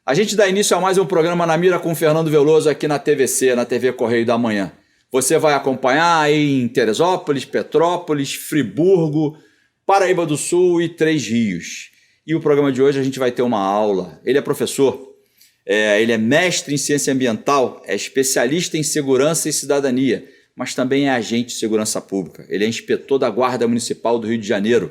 A gente dá início a mais um programa Na Mira com o Fernando Veloso aqui na TVC, na TV Correio da Manhã. Você vai acompanhar aí em Teresópolis, Petrópolis, Friburgo, Paraíba do Sul e Três Rios. E o programa de hoje a gente vai ter uma aula. Ele é professor, ele é mestre em ciência ambiental, é especialista em segurança e cidadania, mas também é agente de segurança pública. Ele é inspetor da Guarda Municipal do Rio de Janeiro,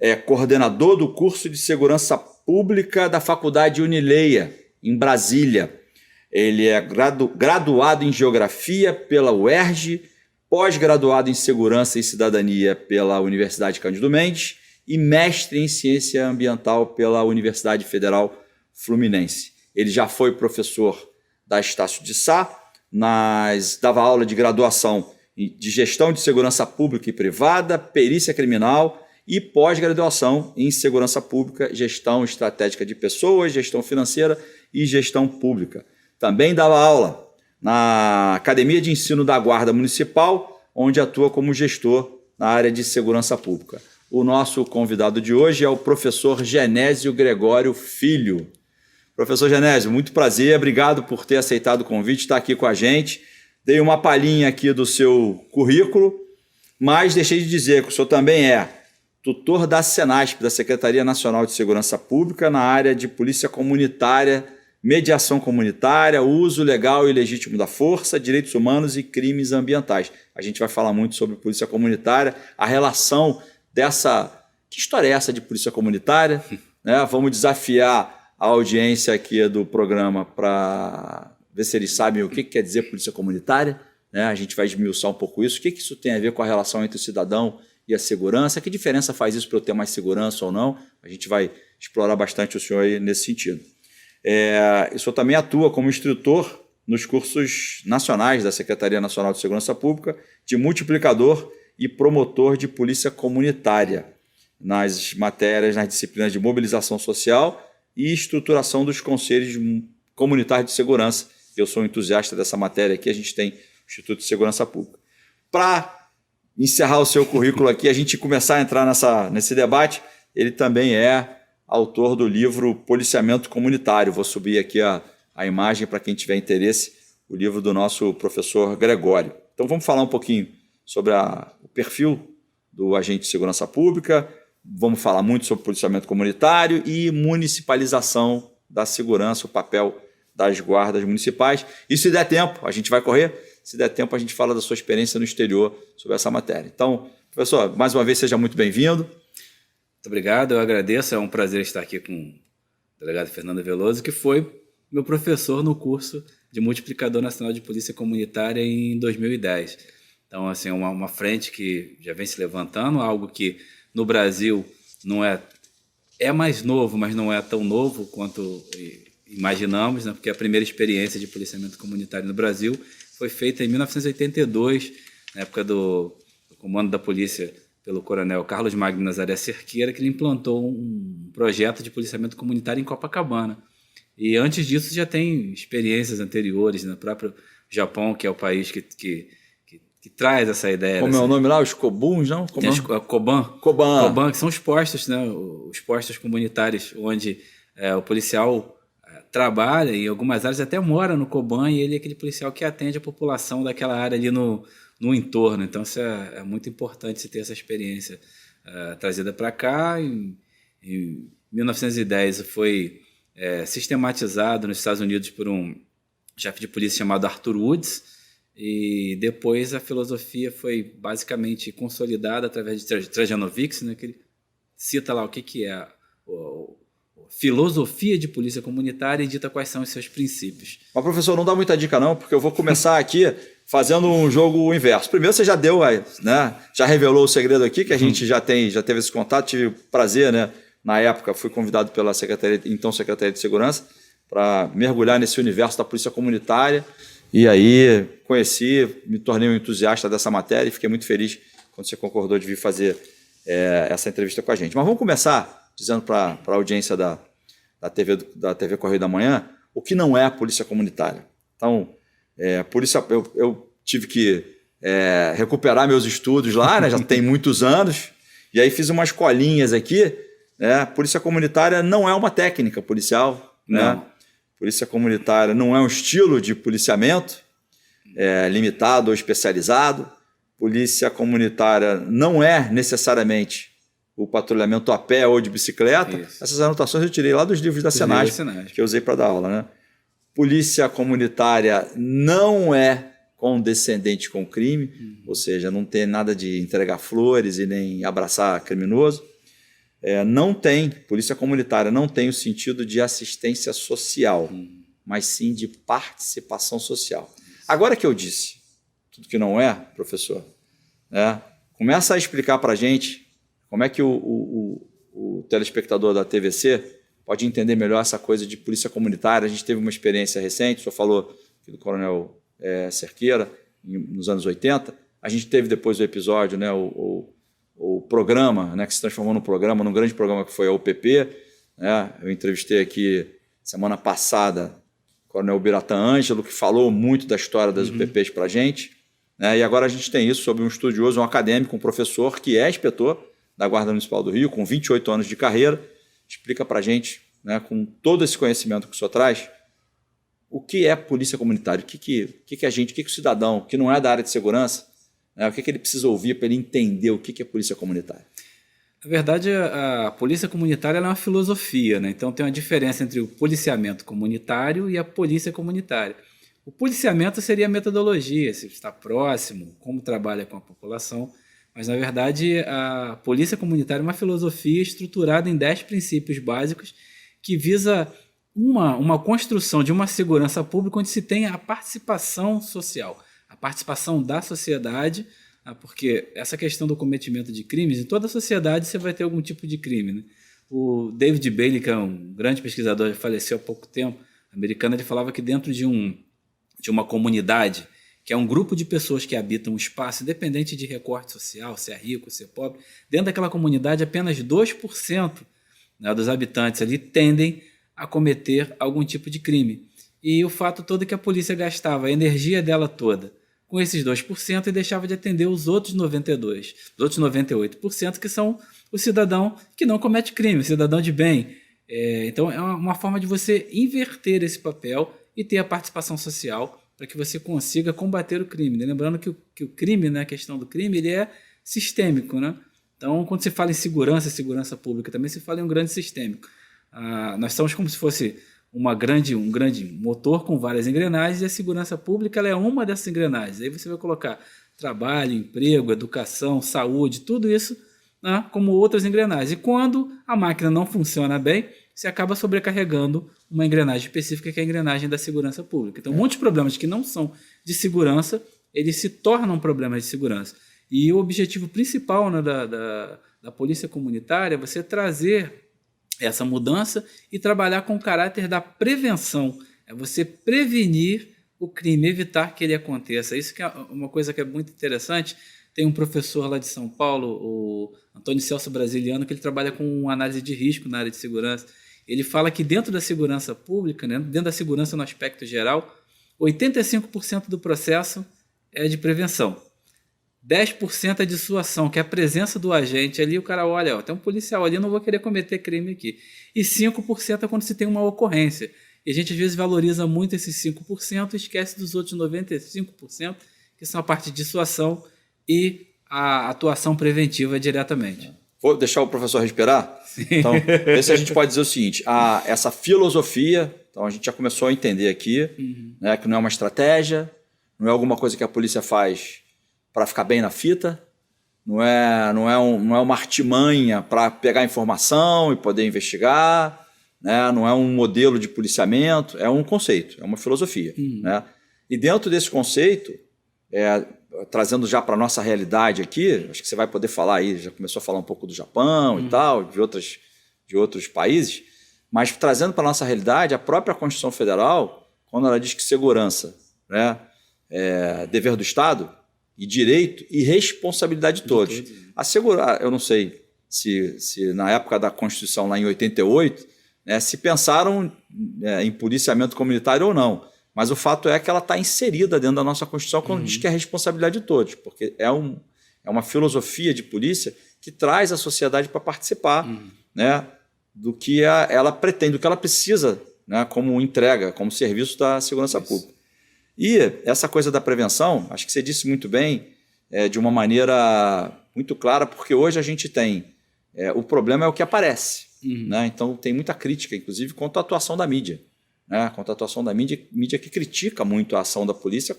é coordenador do curso de segurança pública da Faculdade Unileia, em Brasília. Ele é graduado em Geografia pela UERJ, pós-graduado em Segurança e Cidadania pela Universidade Cândido Mendes e mestre em Ciência Ambiental pela Universidade Federal Fluminense. Ele já foi professor da Estácio de Sá, dava aula de graduação de Gestão de Segurança Pública e Privada, Perícia Criminal e pós-graduação em Segurança Pública, Gestão Estratégica de Pessoas, Gestão Financeira e Gestão Pública. Também dava aula na Academia de Ensino da Guarda Municipal, onde atua como gestor na área de segurança pública. O nosso convidado de hoje é o professor Genésio Gregório Filho. Professor Genésio, muito prazer, obrigado por ter aceitado o convite, estar aqui com a gente. Dei uma palhinha aqui do seu currículo, mas deixei de dizer que o senhor também é tutor da Senasp, da Secretaria Nacional de Segurança Pública, na área de polícia comunitária, mediação comunitária, uso legal e legítimo da força, direitos humanos e crimes ambientais. A gente vai falar muito sobre polícia comunitária, a relação dessa... Que história é essa de polícia comunitária? Né? Vamos desafiar a audiência aqui do programa para ver se eles sabem o que quer dizer polícia comunitária. Né? A gente vai esmiuçar um pouco isso. O que isso tem a ver com a relação entre o cidadão e a segurança? Que diferença faz isso para eu ter mais segurança ou não? A gente vai explorar bastante o senhor aí nesse sentido. O senhor também atua como instrutor nos cursos nacionais da Secretaria Nacional de Segurança Pública, de multiplicador e promotor de polícia comunitária, nas matérias, nas disciplinas de mobilização social e estruturação dos conselhos comunitários de segurança. Eu sou entusiasta dessa matéria aqui, a gente tem o Instituto de Segurança Pública. Para encerrar o seu currículo aqui, a gente começar a entrar nesse debate, ele também é autor do livro Policiamento Comunitário. Vou subir aqui a imagem para quem tiver interesse, o livro do nosso professor Gregório. Então vamos falar um pouquinho sobre o perfil do agente de segurança pública, vamos falar muito sobre policiamento comunitário e municipalização da segurança, o papel das guardas municipais. E se der tempo, a gente vai correr, se der tempo a gente fala da sua experiência no exterior sobre essa matéria. Então, professor, mais uma vez seja muito bem-vindo. Muito obrigado, eu agradeço, é um prazer estar aqui com o delegado Fernando Veloso, que foi meu professor no curso de multiplicador nacional de polícia comunitária em 2010. Então, assim, uma frente que já vem se levantando, algo que no Brasil não é mais novo, mas não é tão novo quanto imaginamos, né? Porque a primeira experiência de policiamento comunitário no Brasil foi feita em 1982, na época do comando da polícia pelo coronel Carlos Magno Nazaré Cerqueira, que ele implantou um projeto de policiamento comunitário em Copacabana. E antes disso já tem experiências anteriores, no próprio Japão, que é o país que traz essa ideia. Como é o nome lá? Os Cobuns, não? Coban, que são os postos, né? Os postos comunitários, onde o policial trabalha, e em algumas áreas até mora no Coban, e ele é aquele policial que atende a população daquela área ali no entorno. Então, isso é muito importante se ter essa experiência trazida para cá. Em 1910, foi sistematizado nos Estados Unidos por um chefe de polícia chamado Arthur Woods, e depois a filosofia foi basicamente consolidada através de Trajanovics, né, que ele cita lá o que é a filosofia de polícia comunitária e dita quais são os seus princípios. Mas, professor, não dá muita dica não, porque eu vou começar aqui fazendo um jogo inverso. Primeiro, você já deu, né, já revelou o segredo aqui, que a gente já teve esse contato, tive o prazer, né, na época, fui convidado pela Secretaria de Segurança para mergulhar nesse universo da polícia comunitária, e aí conheci, me tornei um entusiasta dessa matéria e fiquei muito feliz quando você concordou de vir fazer essa entrevista com a gente. Mas vamos começar dizendo para a audiência da TV Correio da Manhã o que não é a polícia comunitária. Então, polícia, eu tive que recuperar meus estudos lá, né, já tem muitos anos, e aí fiz umas colinhas aqui. Polícia comunitária não é uma técnica policial, né? Polícia comunitária não é um estilo de policiamento limitado ou especializado. Polícia comunitária não é necessariamente o patrulhamento a pé ou de bicicleta. Isso. Essas anotações eu tirei lá dos livros da Senage, que eu usei para dar aula, né? Polícia comunitária não é condescendente com o crime, ou seja, não tem nada de entregar flores e nem abraçar criminoso. Não tem, polícia comunitária não tem o sentido de assistência social, mas sim de participação social. Agora que eu disse tudo que não é, professor, começa a explicar para a gente como é que o telespectador da TVC pode entender melhor essa coisa de polícia comunitária. A gente teve uma experiência recente, o senhor falou do Coronel Cerqueira, nos anos 80. A gente teve depois do episódio, né, o programa, né, que se transformou num grande programa que foi a UPP. Né? Eu entrevistei aqui semana passada o Coronel Biratã Ângelo, que falou muito da história das UPPs para a gente. Né? E agora a gente tem isso sobre um estudioso, um acadêmico, um professor que é inspetor da Guarda Municipal do Rio, com 28 anos de carreira. Explica para a gente, né, com todo esse conhecimento que o senhor traz, o que é polícia comunitária, o que a gente, o que o cidadão que não é da área de segurança, né, o que ele precisa ouvir para ele entender o que é polícia comunitária. Na verdade, a polícia comunitária é uma filosofia, né? Então tem uma diferença entre o policiamento comunitário e a polícia comunitária. O policiamento seria a metodologia, se está próximo, como trabalha com a população. Mas, na verdade, a polícia comunitária é uma filosofia estruturada em 10 princípios básicos que visa uma construção de uma segurança pública onde se tenha a participação social, a participação da sociedade, porque essa questão do cometimento de crimes, em toda a sociedade você vai ter algum tipo de crime. Né? O David Bailey, que é um grande pesquisador, faleceu há pouco tempo, americano, ele falava que dentro de uma comunidade, que é um grupo de pessoas que habitam um espaço, independente de recorte social, se é rico, se é pobre, dentro daquela comunidade apenas 2%, né, dos habitantes ali tendem a cometer algum tipo de crime. E o fato todo é que a polícia gastava a energia dela toda com esses 2% e deixava de atender os outros 92%, os outros 98%, que são o cidadão que não comete crime, o cidadão de bem. Então é uma forma de você inverter esse papel e ter a participação social para que você consiga combater o crime. Lembrando que o crime, né, a questão do crime, ele é sistêmico. Né? Então, quando se fala em segurança pública, também se fala em um grande sistêmico. Nós somos como se fosse um grande motor com várias engrenagens, e a segurança pública ela é uma dessas engrenagens. Aí você vai colocar trabalho, emprego, educação, saúde, tudo isso, né, como outras engrenagens. E quando a máquina não funciona bem, você acaba sobrecarregando uma engrenagem específica, que é a engrenagem da segurança pública. Então, muitos problemas que não são de segurança, eles se tornam problemas de segurança. E o objetivo principal, né, da polícia comunitária é você trazer essa mudança e trabalhar com o caráter da prevenção. É você prevenir o crime, evitar que ele aconteça. Isso que é uma coisa que é muito interessante. Tem um professor lá de São Paulo, o Antônio Celso Brasiliano, que ele trabalha com análise de risco na área de segurança. Ele fala que dentro da segurança pública, né, dentro da segurança no aspecto geral, 85% do processo é de prevenção. 10% é dissuasão, que é a presença do agente ali, o cara olha, tem um policial ali, eu não vou querer cometer crime aqui. E 5% é quando se tem uma ocorrência. E a gente às vezes valoriza muito esses 5% e esquece dos outros 95%, que são a parte de dissuasão e a atuação preventiva diretamente. Vou deixar o professor respirar? Sim. Então, esse a gente pode dizer o seguinte, essa filosofia, então a gente já começou a entender aqui, né, que não é uma estratégia, não é alguma coisa que a polícia faz para ficar bem na fita, não é uma artimanha para pegar informação e poder investigar, né, não é um modelo de policiamento, é um conceito, é uma filosofia. Né? E dentro desse conceito, trazendo já para a nossa realidade aqui, acho que você vai poder falar aí, já começou a falar um pouco do Japão e tal, de outros países, mas trazendo para a nossa realidade, a própria Constituição Federal, quando ela diz que segurança, né, é dever do Estado, e direito e responsabilidade de todos. Assegurar, eu não sei se na época da Constituição, lá em 88, né, se pensaram em policiamento comunitário ou não, mas o fato é que ela está inserida dentro da nossa Constituição quando diz que é a responsabilidade de todos, porque é uma filosofia de polícia que traz a sociedade para participar, né, do que ela pretende, do que ela precisa né, como entrega, como serviço da segurança pública. E essa coisa da prevenção, acho que você disse muito bem, de uma maneira muito clara, porque hoje a gente tem, o problema é o que aparece. Né? Então tem muita crítica, inclusive, quanto à atuação da mídia. Né? Quanto à atuação da mídia que critica muito a ação da polícia,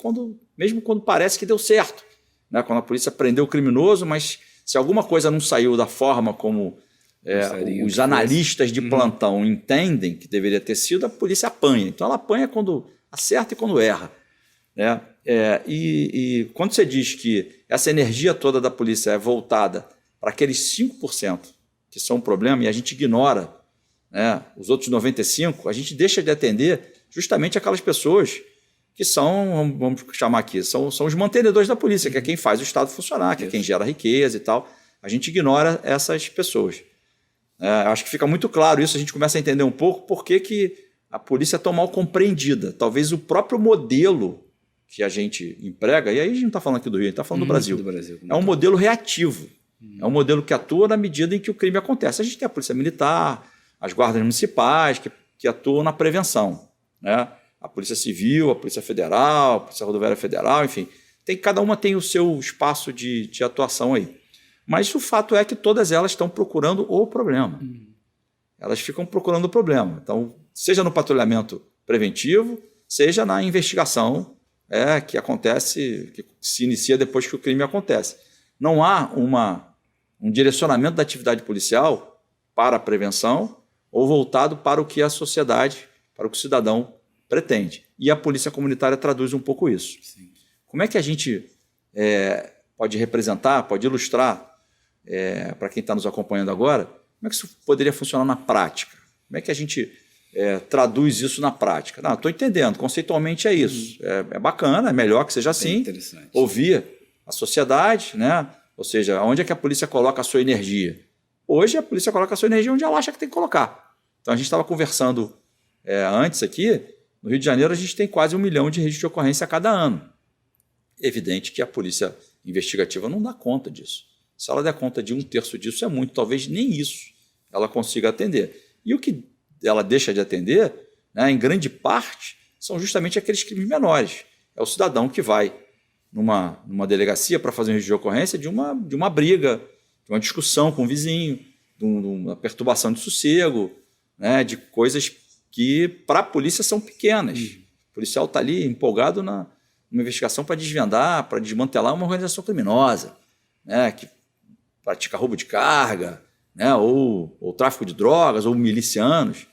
mesmo quando parece que deu certo. Né? Quando a polícia prendeu o criminoso, mas se alguma coisa não saiu da forma como os analistas de plantão entendem que deveria ter sido, a polícia apanha. Então ela apanha quando acerta e quando erra. Né? E quando você diz que essa energia toda da polícia é voltada para aqueles 5% que são um problema e a gente ignora, né, os outros 95%, a gente deixa de atender justamente aquelas pessoas que são, vamos chamar aqui, são os mantenedores da polícia, que é quem faz o Estado funcionar, que é quem gera riqueza e tal. A gente ignora essas pessoas. Acho que fica muito claro isso, a gente começa a entender um pouco por que a polícia é tão mal compreendida. Talvez o próprio modelo que a gente emprega, e aí a gente não está falando aqui do Rio, a gente está falando do Brasil. É um modelo reativo. É um modelo que atua na medida em que o crime acontece. A gente tem a polícia militar, as guardas municipais, que atuam na prevenção. Né? A polícia civil, a polícia federal, a polícia rodoviária federal, enfim. Cada uma tem o seu espaço de atuação aí. Mas o fato é que todas elas estão procurando o problema. Elas ficam procurando o problema. Então, seja no patrulhamento preventivo, seja na investigação que acontece, que se inicia depois que o crime acontece. Não há um direcionamento da atividade policial para a prevenção ou voltado para o que a sociedade, para o que o cidadão pretende. E a polícia comunitária traduz um pouco isso. Sim. Como é que a gente pode representar, pode ilustrar para quem está nos acompanhando agora, como é que isso poderia funcionar na prática? Como é que a gente traduz isso na prática? Não, estou entendendo, conceitualmente é isso. É bacana, é melhor que seja assim, ouvir a sociedade, né? Ou seja, onde é que a polícia coloca a sua energia? Hoje a polícia coloca a sua energia onde ela acha que tem que colocar. Então a gente estava conversando antes aqui, no Rio de Janeiro a gente tem quase 1 milhão de registros de ocorrência a cada ano. Evidente que a polícia investigativa não dá conta disso. Se ela der conta de 1/3 disso, é muito, talvez nem isso ela consiga atender. E o que ela deixa de atender, né, em grande parte, são justamente aqueles crimes menores. É o cidadão que vai numa delegacia para fazer um registro de ocorrência de uma briga, de uma discussão com o vizinho, de uma perturbação de sossego, né, de coisas que para a polícia são pequenas. O policial está ali empolgado numa investigação para desvendar, para desmantelar uma organização criminosa, né, que pratica roubo de carga, né, ou tráfico de drogas, ou milicianos.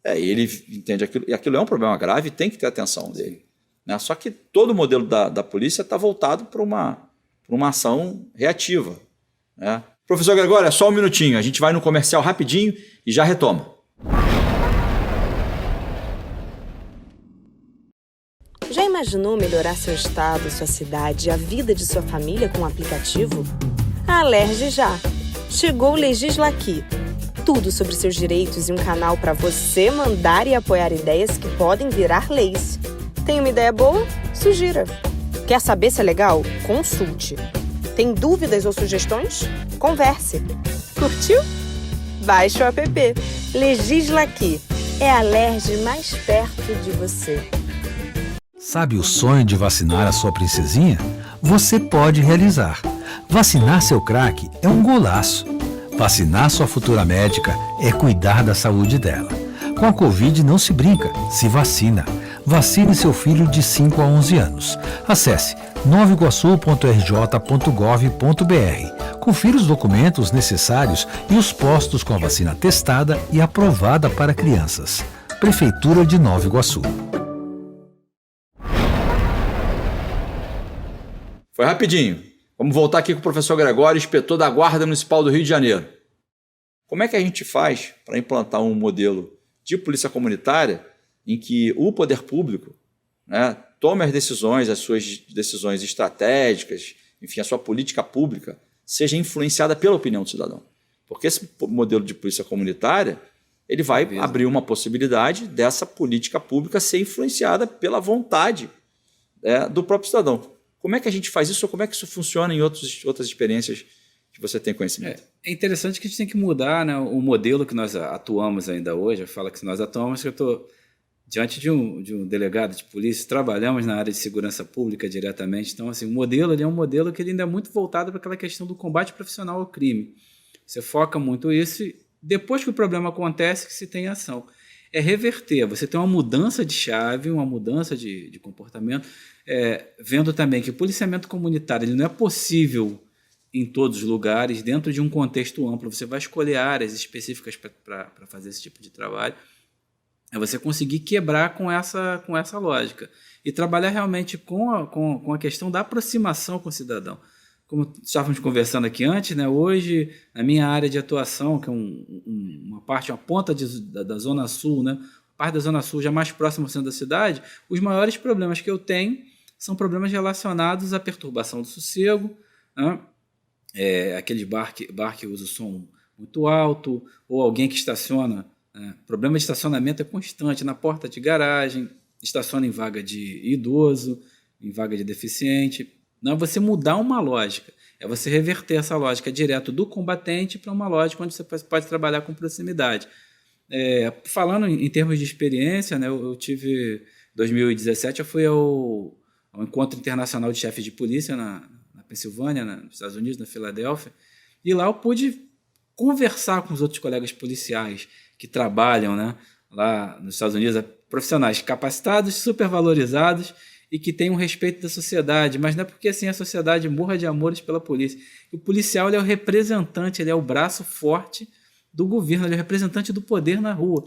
E ele entende aquilo, e aquilo é um problema grave e tem que ter atenção dele. Né? Só que todo o modelo da polícia está voltado para uma ação reativa. Né? Professor Gregório, é só um minutinho, a gente vai no comercial rapidinho e já retoma. Já imaginou melhorar seu estado, sua cidade e a vida de sua família com um aplicativo? Alerge já! Chegou o Legisla Aqui. Tudo sobre seus direitos e um canal para você mandar e apoiar ideias que podem virar leis. Tem uma ideia boa? Sugira. Quer saber se é legal? Consulte. Tem dúvidas ou sugestões? Converse. Curtiu? Baixe o app. Legisla Aqui. É a Alerj mais perto de você. Sabe o sonho de vacinar a sua princesinha? Você pode realizar. Vacinar seu craque é um golaço. Vacinar sua futura médica é cuidar da saúde dela. Com a Covid não se brinca, se vacina. Vacine seu filho de 5 a 11 anos. Acesse novaiguaçu.rj.gov.br. Confira os documentos necessários e os postos com a vacina testada e aprovada para crianças. Prefeitura de Nova Iguaçu. Foi rapidinho. Vamos voltar aqui com o professor Gregório, inspetor da Guarda Municipal do Rio de Janeiro. Como é que a gente faz para implantar um modelo de polícia comunitária em que o poder público, né, tome as suas decisões estratégicas, enfim, a sua política pública seja influenciada pela opinião do cidadão? Porque esse modelo de polícia comunitária ele vai abrir uma possibilidade dessa política pública ser influenciada pela vontade do próprio cidadão. Como é que a gente faz isso ou como é que isso funciona em outras experiências que você tem conhecimento. É interessante que a gente tem que mudar, né, o modelo que nós atuamos ainda hoje. Fala que nós atuamos, que eu estou diante de um delegado de polícia, trabalhamos na área de segurança pública diretamente. Então, assim, o modelo ali é um modelo que ele ainda é muito voltado para aquela questão do combate profissional ao crime. Você foca muito isso e depois que o problema acontece que se tem ação. É reverter, você tem uma mudança de chave, uma mudança de comportamento, vendo também que o policiamento comunitário ele não é possível em todos os lugares, dentro de um contexto amplo. Você vai escolher áreas específicas para fazer esse tipo de trabalho. É você conseguir quebrar com essa lógica e trabalhar realmente com a questão da aproximação com o cidadão. Como estávamos conversando aqui antes, né, hoje, na minha área de atuação, que é uma ponta da Zona Sul, né, parte da Zona Sul já mais próxima ao centro da cidade, os maiores problemas que eu tenho são problemas relacionados à perturbação do sossego, né, aquele bar que usa o som muito alto, ou alguém que estaciona. Problema de estacionamento é constante na porta de garagem, estaciona em vaga de idoso, em vaga de deficiente. Não é você mudar uma lógica, é você reverter essa lógica direto do combatente para uma lógica onde você pode trabalhar com proximidade. Falando em termos de experiência, né, eu tive, em 2017, eu fui ao Encontro Internacional de Chefes de Polícia na Pensilvânia, nos Estados Unidos, na Filadélfia, e lá eu pude conversar com os outros colegas policiais que trabalham, né, lá nos Estados Unidos, profissionais capacitados, supervalorizados e que têm um respeito da sociedade, mas não é porque assim a sociedade morra de amores pela polícia. O policial ele é o representante, ele é o braço forte do governo, ele é o representante do poder na rua.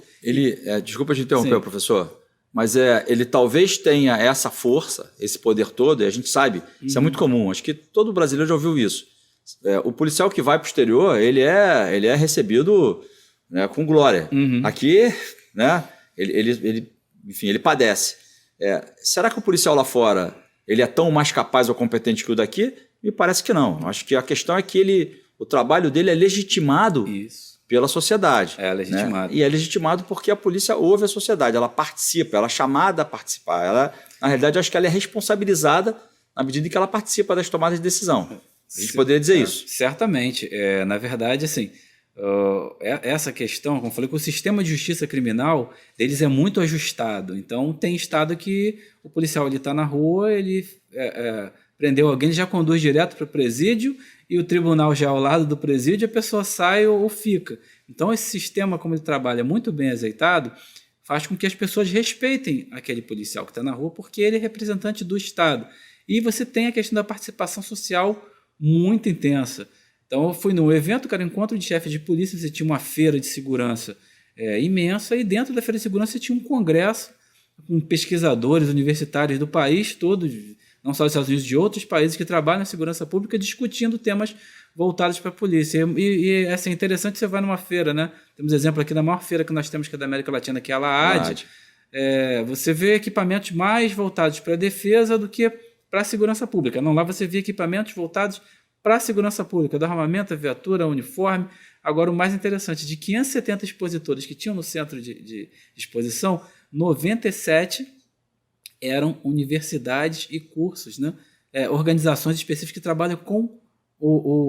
Desculpa te interromper, professor, mas ele talvez tenha essa força, esse poder todo, e a gente sabe, isso é muito comum, acho que todo brasileiro já ouviu isso. O policial que vai para o exterior, ele é recebido, né, com glória. Aqui, né, ele padece. Será que o policial lá fora ele é tão mais capaz ou competente que o daqui? Me parece que não. Acho que a questão é que o trabalho dele é legitimado pela sociedade. É legitimado. Né? E é legitimado porque a polícia ouve a sociedade, ela participa, ela é chamada a participar. Na realidade, acho que ela é responsabilizada na medida em que ela participa das tomadas de decisão. A gente poderia dizer isso. Certamente. Na verdade, assim, essa questão, como eu falei, que o sistema de justiça criminal deles é muito ajustado. Então, tem estado que o policial está na rua, ele prendeu alguém, ele já conduz direto para o presídio e o tribunal já ao lado do presídio, a pessoa sai ou fica. Então, esse sistema, como ele trabalha muito bem azeitado, faz com que as pessoas respeitem aquele policial que está na rua, porque ele é representante do Estado. E você tem a questão da participação social muito intensa. Então, eu fui num evento, que era um encontro de chefes de polícia, você tinha uma feira de segurança imensa, e dentro da feira de segurança você tinha um congresso com pesquisadores universitários do país todo, não só dos Estados Unidos, de outros países que trabalham em segurança pública, discutindo temas voltados para a polícia. E assim, interessante, você vai numa feira, né? Temos exemplo aqui da maior feira que nós temos, que é da América Latina, que é a LAAD. Você vê equipamentos mais voltados para a defesa do que para a segurança pública. Não, lá você vê equipamentos voltados para a segurança pública, do armamento, a viatura, uniforme. Agora, o mais interessante, de 570 expositores que tinham no centro de exposição, 97 eram universidades e cursos, né? Organizações específicas que trabalham com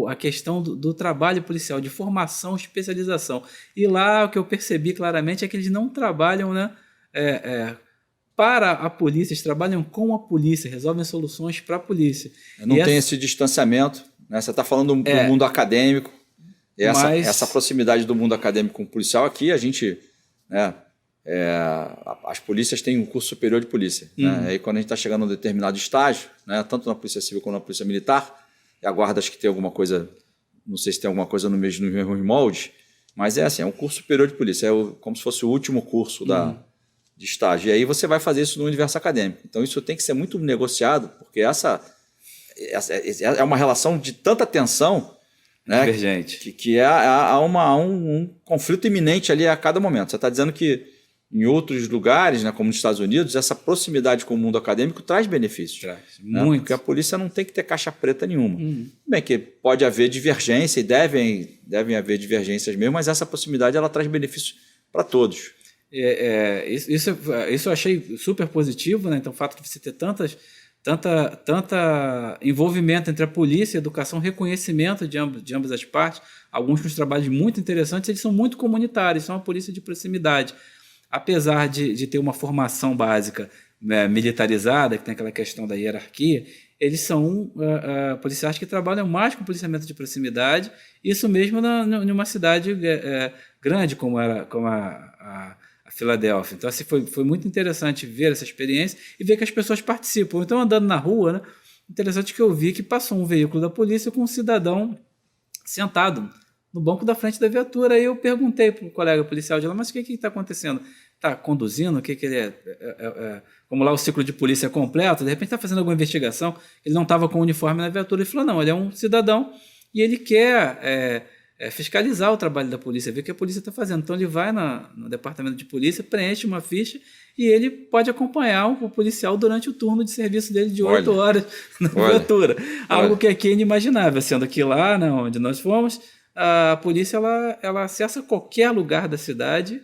a questão do trabalho policial, de formação, especialização. E lá o que eu percebi claramente é que eles não trabalham, né, para a polícia, eles trabalham com a polícia, resolvem soluções para a polícia. Não tem esse distanciamento, né? Você está falando do mundo acadêmico, essa proximidade do mundo acadêmico com o policial aqui, a gente... as polícias têm um curso superior de polícia. Né? Aí quando a gente está chegando a um determinado estágio, né, tanto na Polícia Civil como na Polícia Militar, e a guarda acho que tem alguma coisa, não sei se tem alguma coisa no mesmo molde, mas é um curso superior de polícia, como se fosse o último curso de estágio. E aí você vai fazer isso no universo acadêmico. Então isso tem que ser muito negociado, porque essa é uma relação de tanta tensão, né, divergente, que há um conflito iminente ali a cada momento. Você está dizendo que em outros lugares, né, como nos Estados Unidos, essa proximidade com o mundo acadêmico traz benefícios. Traz, né? muito. Porque a polícia não tem que ter caixa preta nenhuma. Bem que pode haver divergência e devem haver divergências mesmo, mas essa proximidade ela traz benefícios para todos. Isso eu achei super positivo, né? Então, o fato de você ter tanta envolvimento entre a polícia, a educação, reconhecimento de ambas as partes. Alguns com os trabalhos muito interessantes, eles são muito comunitários, são uma polícia de proximidade. Apesar de ter uma formação básica militarizada, que tem aquela questão da hierarquia, eles são policiais que trabalham mais com policiamento de proximidade, isso mesmo numa cidade grande como a Filadélfia. Então, assim, foi muito interessante ver essa experiência e ver que as pessoas participam. Então, andando na rua, né, interessante que eu vi que passou um veículo da polícia com um cidadão sentado no banco da frente da viatura. Aí eu perguntei para o colega policial de lá, mas o que está acontecendo? Está conduzindo? O que ele é? Como lá o ciclo de polícia é completo, de repente está fazendo alguma investigação, ele não estava com o uniforme na viatura. Ele falou, não, ele é um cidadão e ele quer fiscalizar o trabalho da polícia, ver o que a polícia está fazendo. Então ele vai no departamento de polícia, preenche uma ficha e ele pode acompanhar o policial durante o turno de serviço dele de 8 horas na viatura. Algo que aqui é inimaginável, sendo que lá, né, onde nós fomos, a polícia ela acessa qualquer lugar da cidade,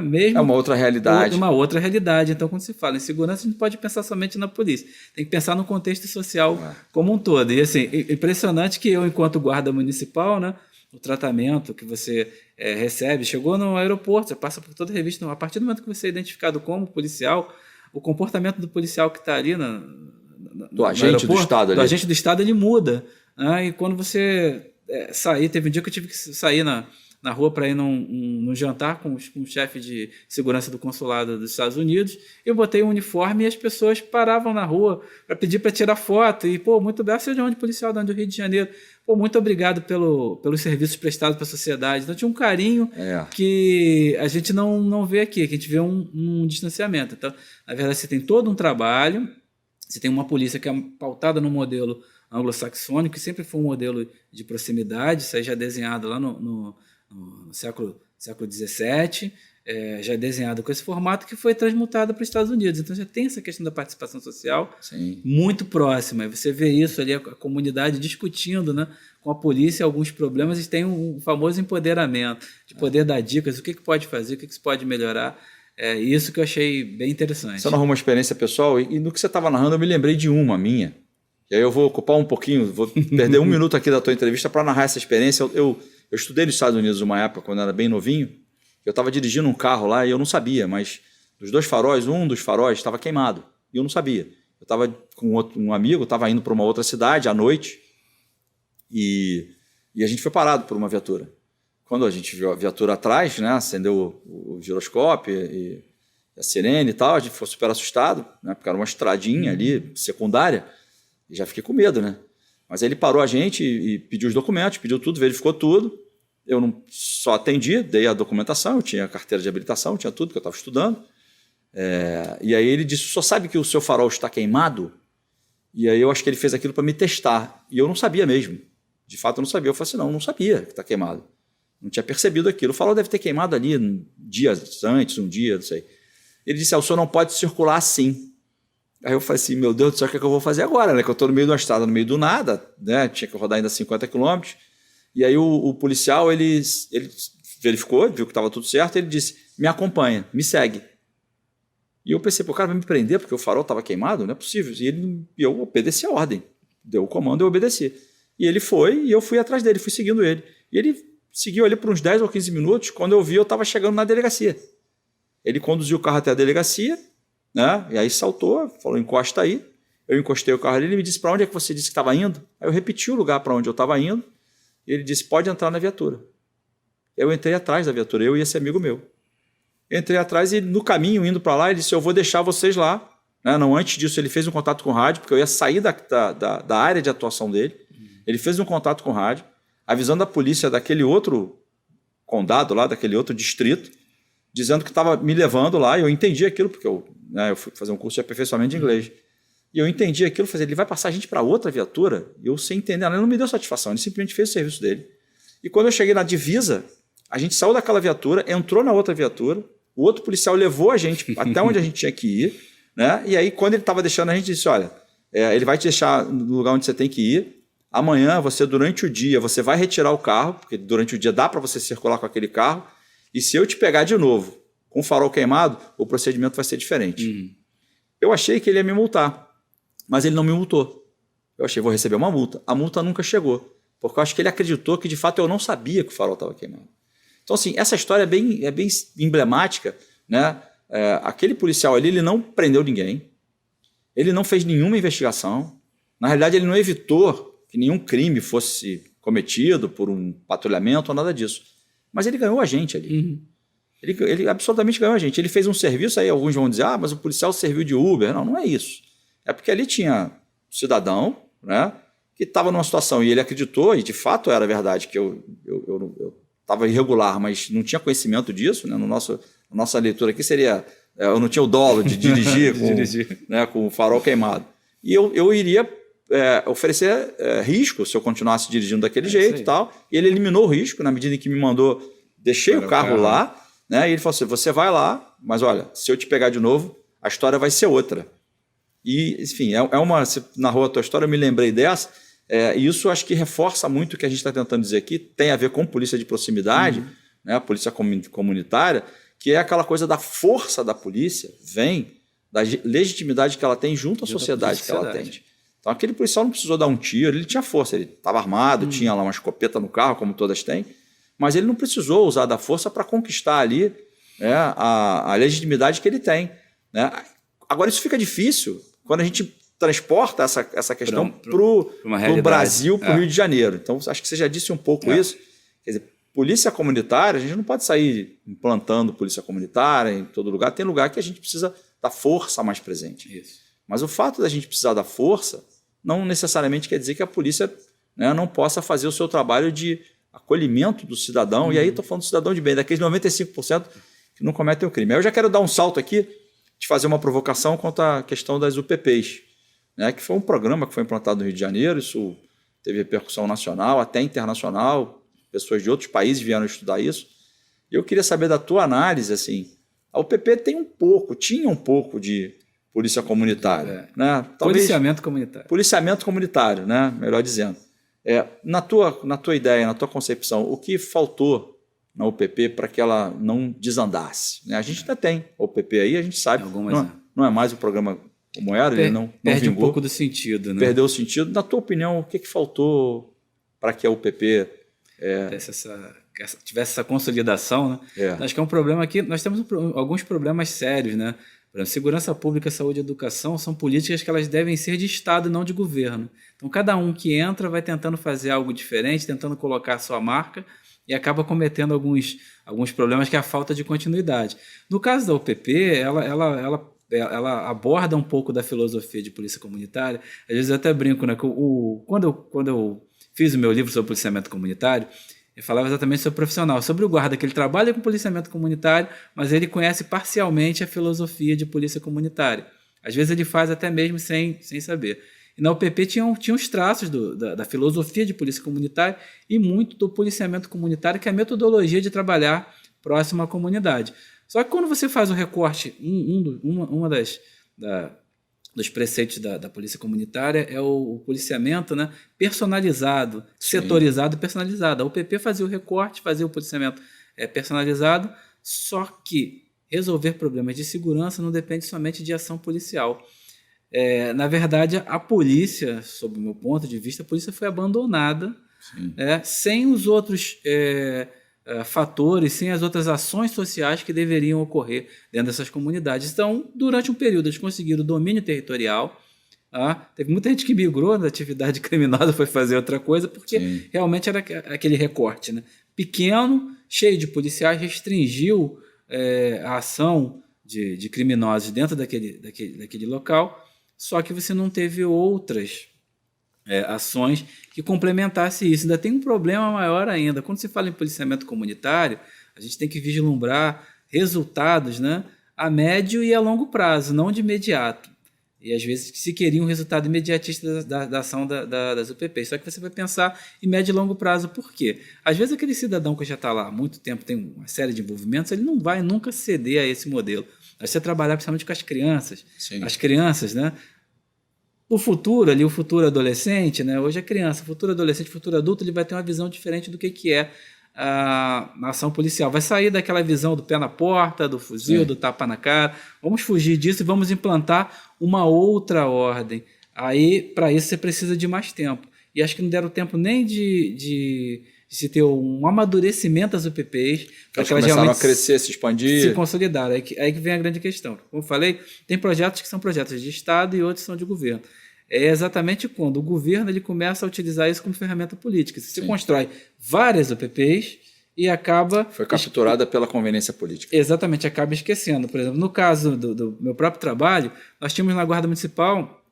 mesmo. É uma outra realidade. Uma outra realidade. Então, quando se fala em segurança, a gente não pode pensar somente na polícia. Tem que pensar no contexto social como um todo. E assim, impressionante que eu, enquanto guarda municipal, né, o tratamento que você recebe, chegou no aeroporto, você passa por toda a revista, a partir do momento que você é identificado como policial, o comportamento do policial que está ali do agente do Estado ali. Do agente do Estado, ele muda. E quando você sair, teve um dia que eu tive que sair na rua para ir num jantar com o chefe de segurança do consulado dos Estados Unidos, eu botei um uniforme e as pessoas paravam na rua para pedir para tirar foto, e, muito bem, você é de onde, policial, de onde? Do Rio de Janeiro. Muito obrigado pelos serviços prestados para a sociedade. Então tinha um carinho que a gente não vê aqui, que a gente vê um distanciamento. Então, na verdade, você tem todo um trabalho, você tem uma polícia que é pautada no modelo anglo-saxônico, que sempre foi um modelo de proximidade, isso aí já é desenhado lá no século XVII, já é desenhado com esse formato que foi transmutado para os Estados Unidos. Então já tem essa questão da participação social muito próxima. E você vê isso ali, a comunidade discutindo, né, com a polícia alguns problemas, e tem um famoso empoderamento, de poder dar dicas, o que pode fazer, o que se pode melhorar. Isso que eu achei bem interessante. Você narrou uma experiência pessoal, e no que você estava narrando eu me lembrei de uma minha. E aí eu vou ocupar um pouquinho, vou perder 1 minuto aqui da tua entrevista para narrar essa experiência. Eu estudei nos Estados Unidos uma época, quando eu era bem novinho. Eu estava dirigindo um carro lá e eu não sabia, mas dos 2 faróis, um dos faróis estava queimado. E eu não sabia. Eu estava com um amigo, estava indo para uma outra cidade à noite e a gente foi parado por uma viatura. Quando a gente viu a viatura atrás, né, acendeu o giroscópio e a sirene e tal, a gente ficou super assustado, né, porque era uma estradinha ali, secundária, e já fiquei com medo, né? Mas aí ele parou a gente e pediu os documentos, pediu tudo, verificou tudo. Eu não só atendi, dei a documentação, eu tinha a carteira de habilitação, tinha tudo que eu estava estudando. E aí ele disse, o senhor sabe que o seu farol está queimado? E aí eu acho que ele fez aquilo para me testar. E eu não sabia mesmo. De fato eu não sabia. Eu falei assim, não sabia que está queimado. Não tinha percebido aquilo. O farol deve ter queimado ali dias antes, um dia, não sei. Ele disse, o senhor não pode circular assim. Aí eu falei assim, meu Deus do céu, o que é que eu vou fazer agora? Né? Que eu estou no meio de uma estrada, no meio do nada, né? Tinha que rodar ainda 50 quilômetros. E aí o policial, ele verificou, viu que estava tudo certo, ele disse, me acompanha, me segue. E eu pensei, o cara vai me prender porque o farol estava queimado? Não é possível. E eu obedeci a ordem. Deu o comando, eu obedeci. E ele foi, e eu fui atrás dele, fui seguindo ele. E ele seguiu ali por uns 10 ou 15 minutos, quando eu vi, eu estava chegando na delegacia. Ele conduziu o carro até a delegacia, né? E aí saltou, falou, encosta aí. Eu encostei o carro ali, ele me disse, para onde é que você disse que estava indo? Aí eu repeti o lugar para onde eu estava indo, e ele disse, pode entrar na viatura. Eu entrei atrás da viatura, eu e esse amigo meu. Entrei atrás e no caminho, indo para lá, ele disse, eu vou deixar vocês lá. Né? Não, antes disso, ele fez um contato com o rádio, porque eu ia sair da área de atuação dele. Ele fez um contato com o rádio, avisando a polícia daquele outro condado lá, daquele outro distrito, dizendo que estava me levando lá, e eu entendi aquilo, porque eu fui fazer um curso de aperfeiçoamento de inglês. E eu entendi aquilo, ele vai passar a gente para outra viatura, e eu sem entender, ele não me deu satisfação, ele simplesmente fez o serviço dele. E quando eu cheguei na divisa, a gente saiu daquela viatura, entrou na outra viatura, o outro policial levou a gente até onde a gente tinha que ir, né? E aí quando ele estava deixando, a gente disse, olha, ele vai te deixar no lugar onde você tem que ir, amanhã, durante o dia, você vai retirar o carro, porque durante o dia dá para você circular com aquele carro, e se eu te pegar de novo com o farol queimado, o procedimento vai ser diferente. Eu achei que ele ia me multar. Mas ele não me multou. Eu achei, vou receber uma multa. A multa nunca chegou, porque eu acho que ele acreditou que, de fato, eu não sabia que o farol estava queimando. Então, assim, essa história é bem emblemática, né? Aquele policial ali, ele não prendeu ninguém, ele não fez nenhuma investigação, na realidade, ele não evitou que nenhum crime fosse cometido por um patrulhamento ou nada disso. Mas ele ganhou a gente ali. Uhum. Ele absolutamente ganhou a gente. Ele fez um serviço, aí alguns vão dizer, mas o policial serviu de Uber. Não, não é isso. É porque ali tinha um cidadão, né, que estava numa situação, e ele acreditou, e de fato era verdade, que eu estava irregular, mas não tinha conhecimento disso, né? Nossa leitura aqui seria, eu não tinha o dolo de dirigir, com o farol queimado. E eu iria oferecer risco se eu continuasse dirigindo daquele jeito e tal. E ele eliminou o risco, na medida em que me mandou, deixei o carro lá, né? E ele falou assim, você vai lá, mas olha, se eu te pegar de novo, a história vai ser outra. E, enfim, você narrou a tua história, eu me lembrei dessa, e isso acho que reforça muito o que a gente está tentando dizer aqui, tem a ver com polícia de proximidade, né, a polícia comunitária, que é aquela coisa da força da polícia, vem da legitimidade que ela tem junto à sociedade que ela tem. Então aquele policial não precisou dar um tiro, ele tinha força, ele estava armado, tinha lá uma escopeta no carro, como todas têm, mas ele não precisou usar da força para conquistar ali, né, a legitimidade que ele tem, né? Agora isso fica difícil quando a gente transporta essa questão para o Brasil, para o Rio de Janeiro. Então, acho que você já disse um pouco isso. Quer dizer, polícia comunitária, a gente não pode sair implantando polícia comunitária em todo lugar. Tem lugar que a gente precisa da força mais presente. Isso. Mas o fato da gente precisar da força não necessariamente quer dizer que a polícia, né, não possa fazer o seu trabalho de acolhimento do cidadão. E aí estou falando do cidadão de bem, daqueles 95% que não cometem o crime. Aí eu já quero dar um salto aqui de fazer uma provocação quanto à questão das UPPs, né, que foi um programa que foi implantado no Rio de Janeiro, isso teve repercussão nacional, até internacional, pessoas de outros países vieram estudar isso. E eu queria saber da tua análise, assim, a UPP tinha um pouco de polícia comunitária. Né? Talvez, policiamento comunitário. Policiamento comunitário, né, melhor dizendo. Na tua ideia, na tua concepção, o que faltou na UPP para que ela não desandasse? Né? A gente ainda tem a UPP aí, a gente sabe, não é mais o programa como era, ele não perde vingou. Um pouco do sentido. Né? Perdeu o sentido. Na tua opinião, o que faltou para que a UPP tivesse essa consolidação? Né? Acho que é um problema que nós temos alguns problemas sérios. Né? Por exemplo, segurança pública, saúde e educação são políticas que elas devem ser de Estado e não de governo. Então, cada um que entra vai tentando fazer algo diferente, tentando colocar a sua marca, e acaba cometendo alguns problemas, que é a falta de continuidade. No caso da UPP, ela aborda um pouco da filosofia de polícia comunitária. Às vezes eu até brinco, né, que quando eu fiz o meu livro sobre policiamento comunitário, eu falava exatamente sobre o profissional, sobre o guarda, que ele trabalha com policiamento comunitário, mas ele conhece parcialmente a filosofia de polícia comunitária. Às vezes ele faz até mesmo sem saber. E na UPP tinha os traços da filosofia de polícia comunitária e muito do policiamento comunitário, que é a metodologia de trabalhar próximo à comunidade. Só que quando você faz o recorte, dos preceitos da polícia comunitária é o policiamento, né, personalizado, setorizado e personalizado. A UPP fazia o recorte, fazia o policiamento personalizado, só que resolver problemas de segurança não depende somente de ação policial. Na verdade, a polícia, sob o meu ponto de vista, a polícia foi abandonada, sem os outros fatores, sem as outras ações sociais que deveriam ocorrer dentro dessas comunidades. Então, durante um período, eles conseguiram domínio territorial. Teve muita gente que migrou da atividade criminosa, foi fazer outra coisa, porque realmente era aquele recorte, né? Pequeno, cheio de policiais, restringiu a ação de criminosos dentro daquele local. Só que você não teve outras ações que complementassem isso. Ainda tem um problema maior ainda. Quando se fala em policiamento comunitário, a gente tem que vislumbrar resultados, né, a médio e a longo prazo, não de imediato. E às vezes se queria um resultado imediatista da ação das UPPs. Só que você vai pensar em médio e longo prazo. Por quê? Às vezes aquele cidadão que já está lá há muito tempo, tem uma série de envolvimentos, ele não vai nunca ceder a esse modelo. Você trabalhar principalmente com as crianças. Sim. As crianças, né? O futuro adolescente, né? Hoje é criança, o futuro adolescente, o futuro adulto, ele vai ter uma visão diferente do que é a ação policial. Vai sair daquela visão do pé na porta, do fuzil, do tapa na cara. Vamos fugir disso e vamos implantar uma outra ordem. Aí, para isso, você precisa de mais tempo. E acho que não deram tempo nem de se ter um amadurecimento das UPPs, para que elas começaram realmente a crescer, se expandir. se consolidar. Aí que vem a grande questão. Como eu falei, tem projetos que são projetos de Estado e outros são de governo. É exatamente quando o governo ele começa a utilizar isso como ferramenta política. Você constrói várias UPPs e acaba... Foi capturada pela conveniência política. Exatamente, acaba esquecendo. Por exemplo, no caso do meu próprio trabalho, nós tínhamos na Guarda Municipal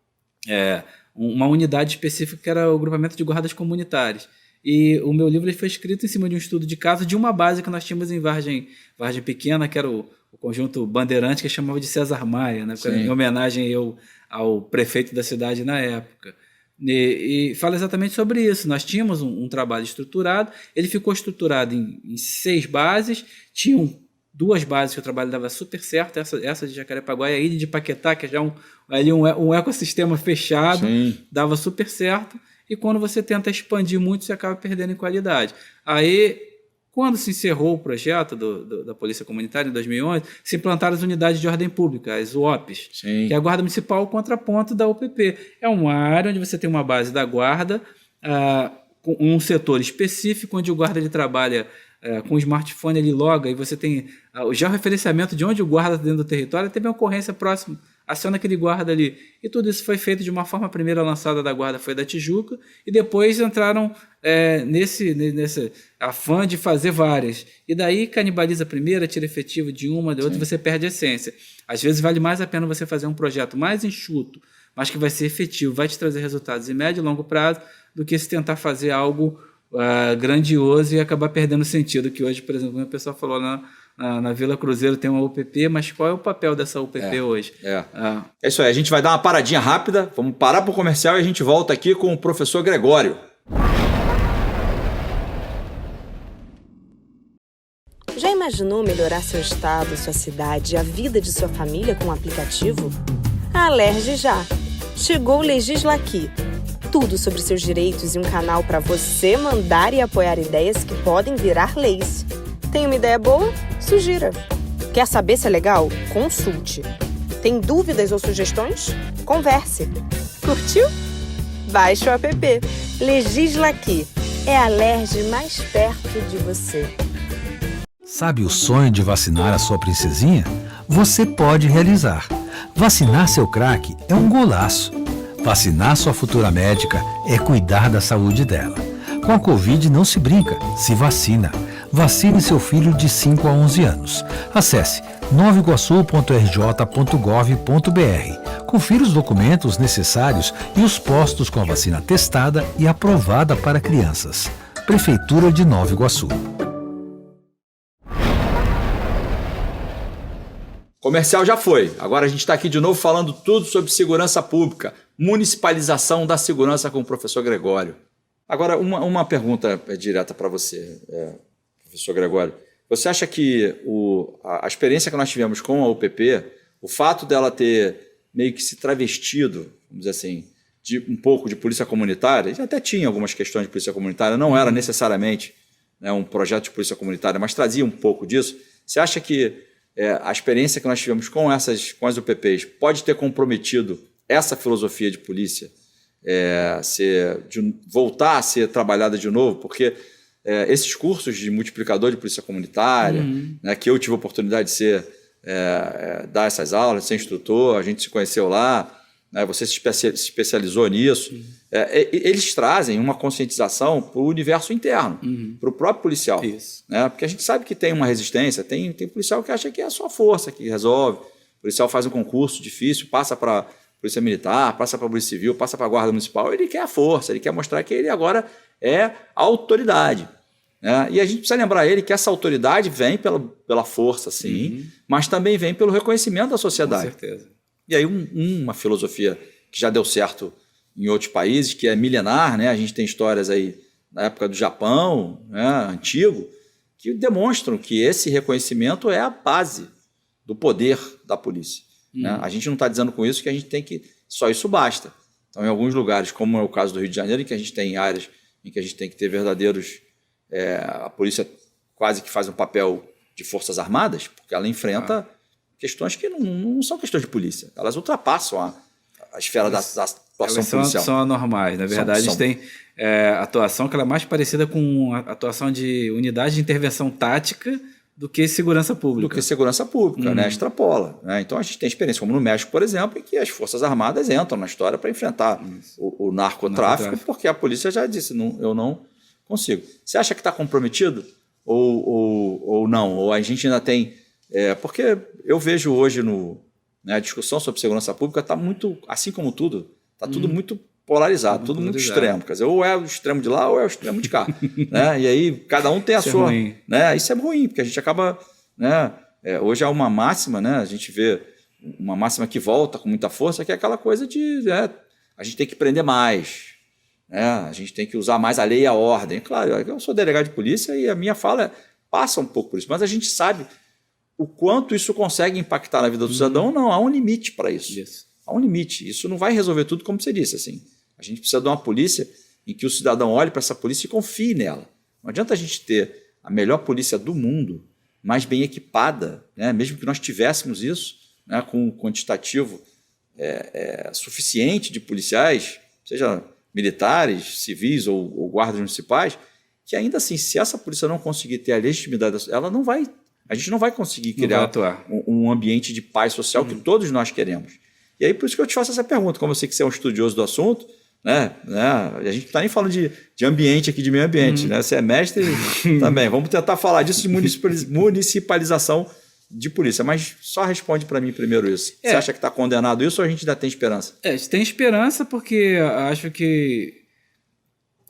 uma unidade específica que era o grupamento de guardas comunitários. E o meu livro ele foi escrito em cima de um estudo de caso de uma base que nós tínhamos em Vargem Pequena, que era o conjunto Bandeirante, que chamava de César Maia, né? Em homenagem ao prefeito da cidade na época. E fala exatamente sobre isso. Nós tínhamos um trabalho estruturado, ele ficou estruturado em 6 bases, tinham 2 bases que o trabalho dava super certo, essa de Jacarepaguá e a ilha de Paquetá, que é já um ecossistema fechado, dava super certo, e quando você tenta expandir muito, você acaba perdendo em qualidade. Aí, quando se encerrou o projeto da Polícia Comunitária, em 2011, se implantaram as unidades de ordem pública, as UOPs, que é a Guarda Municipal, o contraponto da UPP. É uma área onde você tem uma base da Guarda, com um setor específico, onde o guarda ele trabalha com o smartphone, ele loga, e você tem o georreferenciamento de onde o guarda está dentro do território, teve uma ocorrência próxima, aciona aquele guarda ali. E tudo isso foi feito de uma forma, a primeira lançada da Guarda foi da Tijuca, e depois entraram nesse afã de fazer várias. E daí canibaliza a primeira, tira efetivo de uma, de outra, e você perde a essência. Às vezes vale mais a pena você fazer um projeto mais enxuto, mas que vai ser efetivo, vai te trazer resultados em médio e longo prazo, do que se tentar fazer algo grandioso e acabar perdendo sentido, que hoje, por exemplo, o pessoal falou na Vila Cruzeiro tem uma UPP, mas qual é o papel dessa UPP hoje? É isso aí, a gente vai dar uma paradinha rápida, vamos parar para o comercial e a gente volta aqui com o professor Gregório. Já imaginou melhorar seu estado, sua cidade e a vida de sua família com um aplicativo? A Alerj já! Chegou o Legislaqui. Tudo sobre seus direitos e um canal para você mandar e apoiar ideias que podem virar leis. Tem uma ideia boa? Sugira. Quer saber se é legal? Consulte. Tem dúvidas ou sugestões? Converse. Curtiu? Baixe o app. Legislaqui. É a Alerj mais perto de você. Sabe o sonho de vacinar a sua princesinha? Você pode realizar. Vacinar seu craque é um golaço. Vacinar sua futura médica é cuidar da saúde dela. Com a Covid não se brinca, se vacina. Vacine seu filho de 5 a 11 anos. Acesse novaiguaçu.rj.gov.br. Confira os documentos necessários e os postos com a vacina testada e aprovada para crianças. Prefeitura de Nova Iguaçu. Comercial já foi. Agora a gente está aqui de novo falando tudo sobre segurança pública, municipalização da segurança com o professor Gregório. Agora, uma pergunta direta para você, professor Gregório. Você acha que a experiência que nós tivemos com a UPP, o fato dela ter meio que se travestido, vamos dizer assim, de um pouco de polícia comunitária, já até tinha algumas questões de polícia comunitária, não era necessariamente um projeto de polícia comunitária, mas trazia um pouco disso. Você acha que a experiência que nós tivemos com as UPPs pode ter comprometido essa filosofia de polícia voltar a ser trabalhada de novo? Porque esses cursos de multiplicador de polícia comunitária, que eu tive a oportunidade de dar essas aulas, de ser instrutor, a gente se conheceu lá, você se especializou nisso, eles trazem uma conscientização para o universo interno, para o próprio policial. Porque a gente sabe que tem uma resistência, tem policial que acha que é só força que resolve, o policial faz um concurso difícil, passa para Polícia Militar, passa para a Polícia Civil, passa para a Guarda Municipal, ele quer a força, ele quer mostrar que ele agora é a autoridade. E a gente precisa lembrar ele que essa autoridade vem pela força, sim, mas também vem pelo reconhecimento da sociedade. Com certeza. E aí uma filosofia que já deu certo em outros países, que é milenar, a gente tem histórias aí na época do Japão, antigo, que demonstram que esse reconhecimento é a base do poder da polícia. A gente não está dizendo com isso que a gente tem que... Só isso basta. Então, em alguns lugares, como é o caso do Rio de Janeiro, em que a gente tem áreas em que a gente tem que ter verdadeiros... a polícia quase que faz um papel de forças armadas, porque ela enfrenta questões que não são questões de polícia. Elas ultrapassam a esfera da atuação Elas policial. são anormais. Na verdade, São. eles têm atuação que ela é mais parecida com a atuação de unidade de intervenção tática do que segurança pública. Do que segurança pública, né? Extrapola. Né? Então a gente tem experiência, como no México, por exemplo, em que as Forças Armadas entram na história para enfrentar o narcotráfico, porque a polícia já disse, não, eu não consigo. Você acha que está comprometido ou não? Ou a gente ainda tem... porque eu vejo hoje a discussão sobre segurança pública está muito, assim como tudo, está tudo muito polarizado, tudo muito extremo. Quer dizer, ou é o extremo de lá ou é o extremo de cá. Né? E aí cada um tem a sua... Ruim. Né? Isso é ruim, porque a gente acaba... Né? Hoje há uma máxima, né? A gente vê uma máxima que volta com muita força, que é aquela coisa de a gente tem que prender mais, né? A gente tem que usar mais a lei e a ordem. Claro, eu sou delegado de polícia e a minha fala passa um pouco por isso, mas a gente sabe o quanto isso consegue impactar na vida do cidadão. Não, há um limite para isso. Há um limite. Isso não vai resolver tudo, como você disse. Assim. A gente precisa de uma polícia em que o cidadão olhe para essa polícia e confie nela. Não adianta a gente ter a melhor polícia do mundo, mais bem equipada, né? Mesmo que nós tivéssemos isso, né? Com um quantitativo suficiente de policiais, seja militares, civis ou guardas municipais, que ainda assim, se essa polícia não conseguir ter a legitimidade, a gente não vai conseguir criar um ambiente de paz social que todos nós queremos. E aí, por isso que eu te faço essa pergunta, como eu sei que você é um estudioso do assunto, né? A gente não está nem falando de ambiente aqui, de meio ambiente, né? Você é mestre também. Vamos tentar falar disso de municipalização de polícia, mas só responde para mim primeiro isso. Você acha que está condenado isso ou a gente ainda tem esperança? A gente tem esperança porque acho que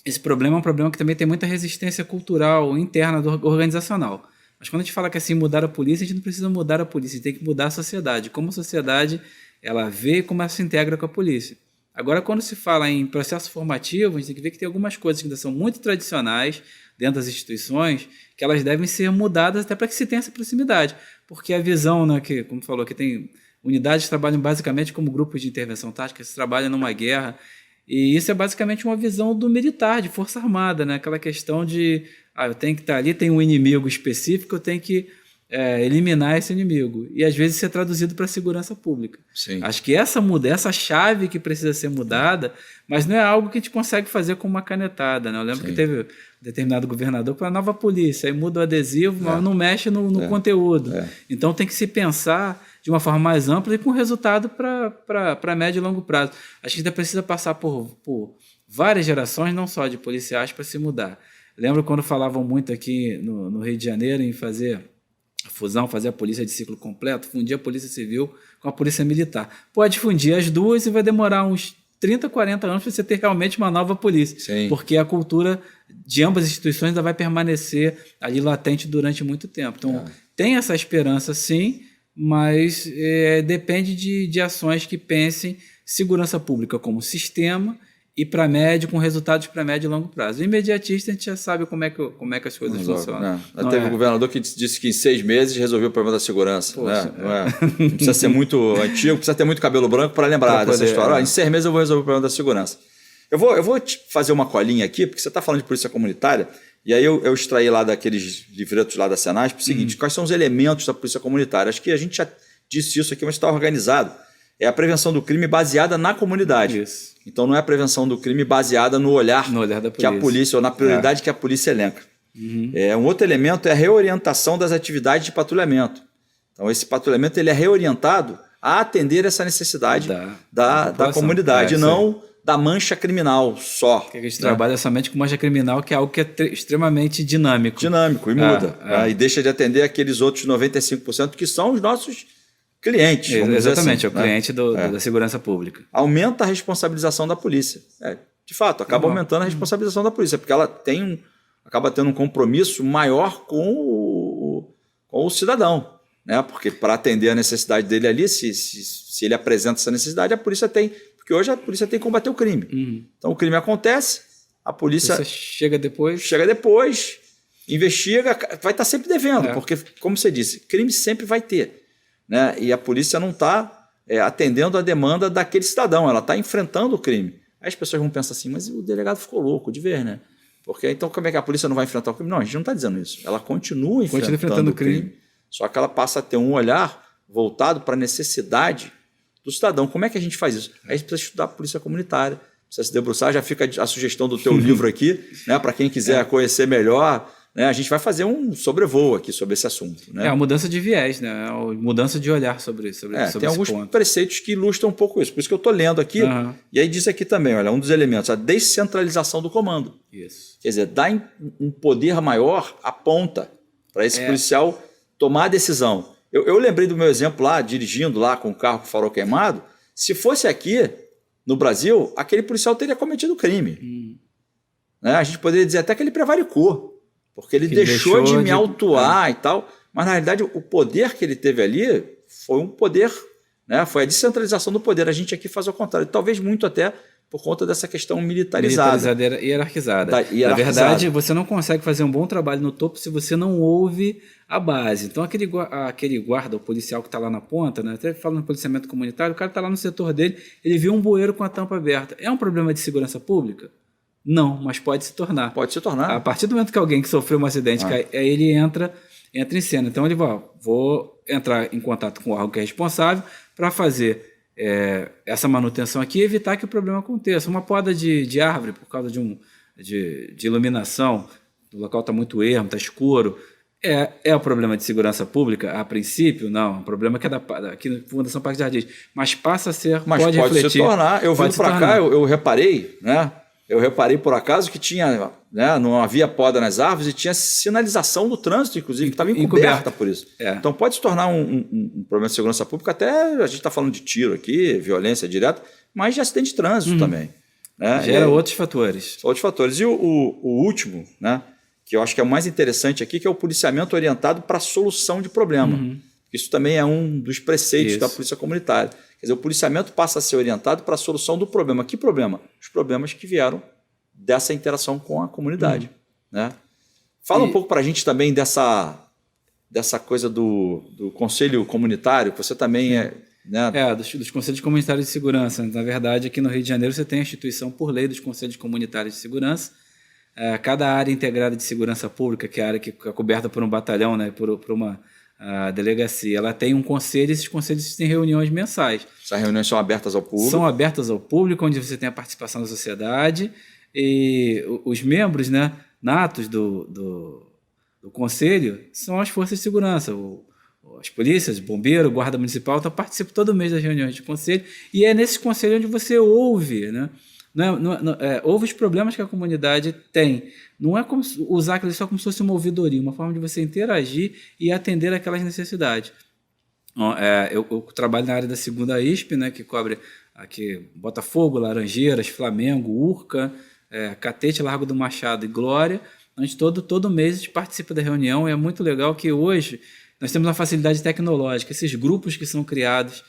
esse problema é um problema que também tem muita resistência cultural interna organizacional. Mas quando a gente fala que assim mudar a polícia, a gente não precisa mudar a polícia, a gente tem que mudar a sociedade. Como a sociedade ela vê como ela se integra com a polícia. Agora, quando se fala em processo formativo, a gente tem que ver que tem algumas coisas que ainda são muito tradicionais dentro das instituições, que elas devem ser mudadas até para que se tenha essa proximidade. Porque a visão, né, que, como falou, que tem unidades que trabalham basicamente como grupos de intervenção tática, se trabalham numa guerra, e isso é basicamente uma visão do militar, de força armada, né? Aquela questão de eu tenho que estar ali, tem um inimigo específico, eu tenho que eliminar esse inimigo. E às vezes isso é traduzido para a segurança pública. Sim. Acho que essa chave que precisa ser mudada, mas não é algo que a gente consegue fazer com uma canetada. Né? Eu lembro que teve um determinado governador para a nova polícia, aí muda o adesivo, mas não mexe no conteúdo. Então tem que se pensar de uma forma mais ampla e com resultado para médio e longo prazo. A gente ainda precisa passar por várias gerações, não só de policiais, para se mudar. Lembro quando falavam muito aqui no Rio de Janeiro em fazer a fusão, fazer a polícia de ciclo completo, fundir a polícia civil com a polícia militar. Pode fundir as duas e vai demorar uns 30, 40 anos para você ter realmente uma nova polícia. Sim. Porque a cultura de ambas as instituições ainda vai permanecer ali latente durante muito tempo. Então, tem essa esperança sim, mas depende de ações que pensem segurança pública como sistema e para médio, com resultados para médio e longo prazo. O imediatista, a gente já sabe como é que as coisas funcionam. Teve um governador que disse que em 6 meses resolveu o problema da segurança. Não precisa ser muito antigo, precisa ter muito cabelo branco para lembrar dessa história. Em 6 meses eu vou resolver o problema da segurança. Eu vou te fazer uma colinha aqui, porque você está falando de polícia comunitária, e aí eu extraí lá daqueles livretos lá da Senasp o seguinte, quais são os elementos da polícia comunitária? Acho que a gente já disse isso aqui, mas está organizado. É a prevenção do crime baseada na comunidade. Isso. Então não é a prevenção do crime baseada no olhar da que a polícia, ou na prioridade que a polícia elenca. Um outro elemento é a reorientação das atividades de patrulhamento. Então esse patrulhamento ele é reorientado a atender essa necessidade da comunidade, não da mancha criminal só. Porque a gente trabalha somente com mancha criminal, que é algo que é extremamente dinâmico. Dinâmico, e muda. E deixa de atender aqueles outros 95% que são os nossos clientes. Exatamente, assim, é o cliente da segurança pública. Aumenta a responsabilização da polícia. De fato, acaba aumentando a responsabilização da polícia, porque ela acaba tendo um compromisso maior com o cidadão. Né? Porque para atender a necessidade dele ali, se ele apresenta essa necessidade, a polícia tem. Porque hoje a polícia tem que combater o crime. Então o crime acontece, a polícia chega depois, investiga, vai estar sempre devendo, porque, como você disse, crime sempre vai ter. Né? E a polícia não está atendendo a demanda daquele cidadão, ela está enfrentando o crime. Aí as pessoas vão pensar assim, mas o delegado ficou louco de ver, né? Porque então como é que a polícia não vai enfrentar o crime? Não, a gente não está dizendo isso. Ela continua enfrentando o crime, só que ela passa a ter um olhar voltado para a necessidade do cidadão. Como é que a gente faz isso? Aí a gente precisa estudar a polícia comunitária, precisa se debruçar. Já fica a sugestão do teu livro aqui, né, para quem quiser conhecer melhor. Né, a gente vai fazer um sobrevoo aqui sobre esse assunto. Né? A mudança de viés, né? A mudança de olhar sobre tem alguns preceitos que ilustram um pouco isso. Por isso que eu estou lendo aqui. E aí diz aqui também, olha, um dos elementos, a descentralização do comando. Isso. Quer dizer, dá um poder maior à ponta para esse policial tomar a decisão. Eu lembrei do meu exemplo lá, dirigindo lá com o carro com o farol queimado. Se fosse aqui, no Brasil, aquele policial teria cometido crime. Né? A gente poderia dizer até que ele prevaricou. Porque ele deixou de me autuar e tal. Mas, na realidade, o poder que ele teve ali foi um poder, né? Foi a descentralização do poder. A gente aqui faz o contrário. Talvez muito até por conta dessa questão militarizada. E hierarquizada. Na verdade, você não consegue fazer um bom trabalho no topo se você não ouve a base. Então, aquele guarda, o policial que está lá na ponta, né? Até falando no policiamento comunitário, o cara está lá no setor dele, ele viu um bueiro com a tampa aberta. É um problema de segurança pública? Não, mas pode se tornar. Pode se tornar. A partir do momento que alguém que sofreu um acidente cai, aí ele entra em cena. Então ele vai, vou entrar em contato com o órgão que é responsável para fazer essa manutenção aqui e evitar que o problema aconteça. Uma poda de árvore por causa de iluminação, o local está muito ermo, está escuro. É um problema de segurança pública? A princípio, não. É um problema que é aqui na Fundação Parque Jardins. Mas passa a ser, mas pode refletir. Se tornar. Eu vindo para cá, eu reparei, né? Eu reparei por acaso que tinha, né, não havia poda nas árvores e tinha sinalização do trânsito, inclusive, que estava encoberta por isso. Então pode se tornar um problema de segurança pública, até a gente está falando de tiro aqui, violência direta, mas de acidente de trânsito também. Né? Gera outros fatores. Outros fatores. E o último, né, que eu acho que é o mais interessante aqui, que é o policiamento orientado para a solução de problema. Isso também é um dos preceitos da polícia comunitária. Quer dizer, o policiamento passa a ser orientado para a solução do problema. Que problema? Os problemas que vieram dessa interação com a comunidade. Né? Fala um pouco para a gente também dessa coisa do conselho comunitário, que você também é... Né? Dos conselhos comunitários de segurança. Na verdade, aqui no Rio de Janeiro você tem a instituição por lei dos conselhos comunitários de segurança. Cada área integrada de segurança pública, que é a área que é coberta por um batalhão, né, por uma... A delegacia, ela tem um conselho e esses conselhos têm reuniões mensais. Essas reuniões são abertas ao público? São abertas ao público, onde você tem a participação da sociedade e os membros, né, natos do conselho são as forças de segurança, as polícias, bombeiro, guarda municipal, então participam todo mês das reuniões de conselho e é nesse conselho onde você ouve, né? Ouve os problemas que a comunidade tem. Não é como usar aquilo só como se fosse uma ouvidoria, uma forma de você interagir e atender aquelas necessidades. Eu trabalho na área da 2ª ISP, né, que cobre aqui Botafogo, Laranjeiras, Flamengo, Urca, Catete, Largo do Machado e Glória. Onde todo mês a gente participa da reunião e é muito legal que hoje nós temos uma facilidade tecnológica. Esses grupos que são criados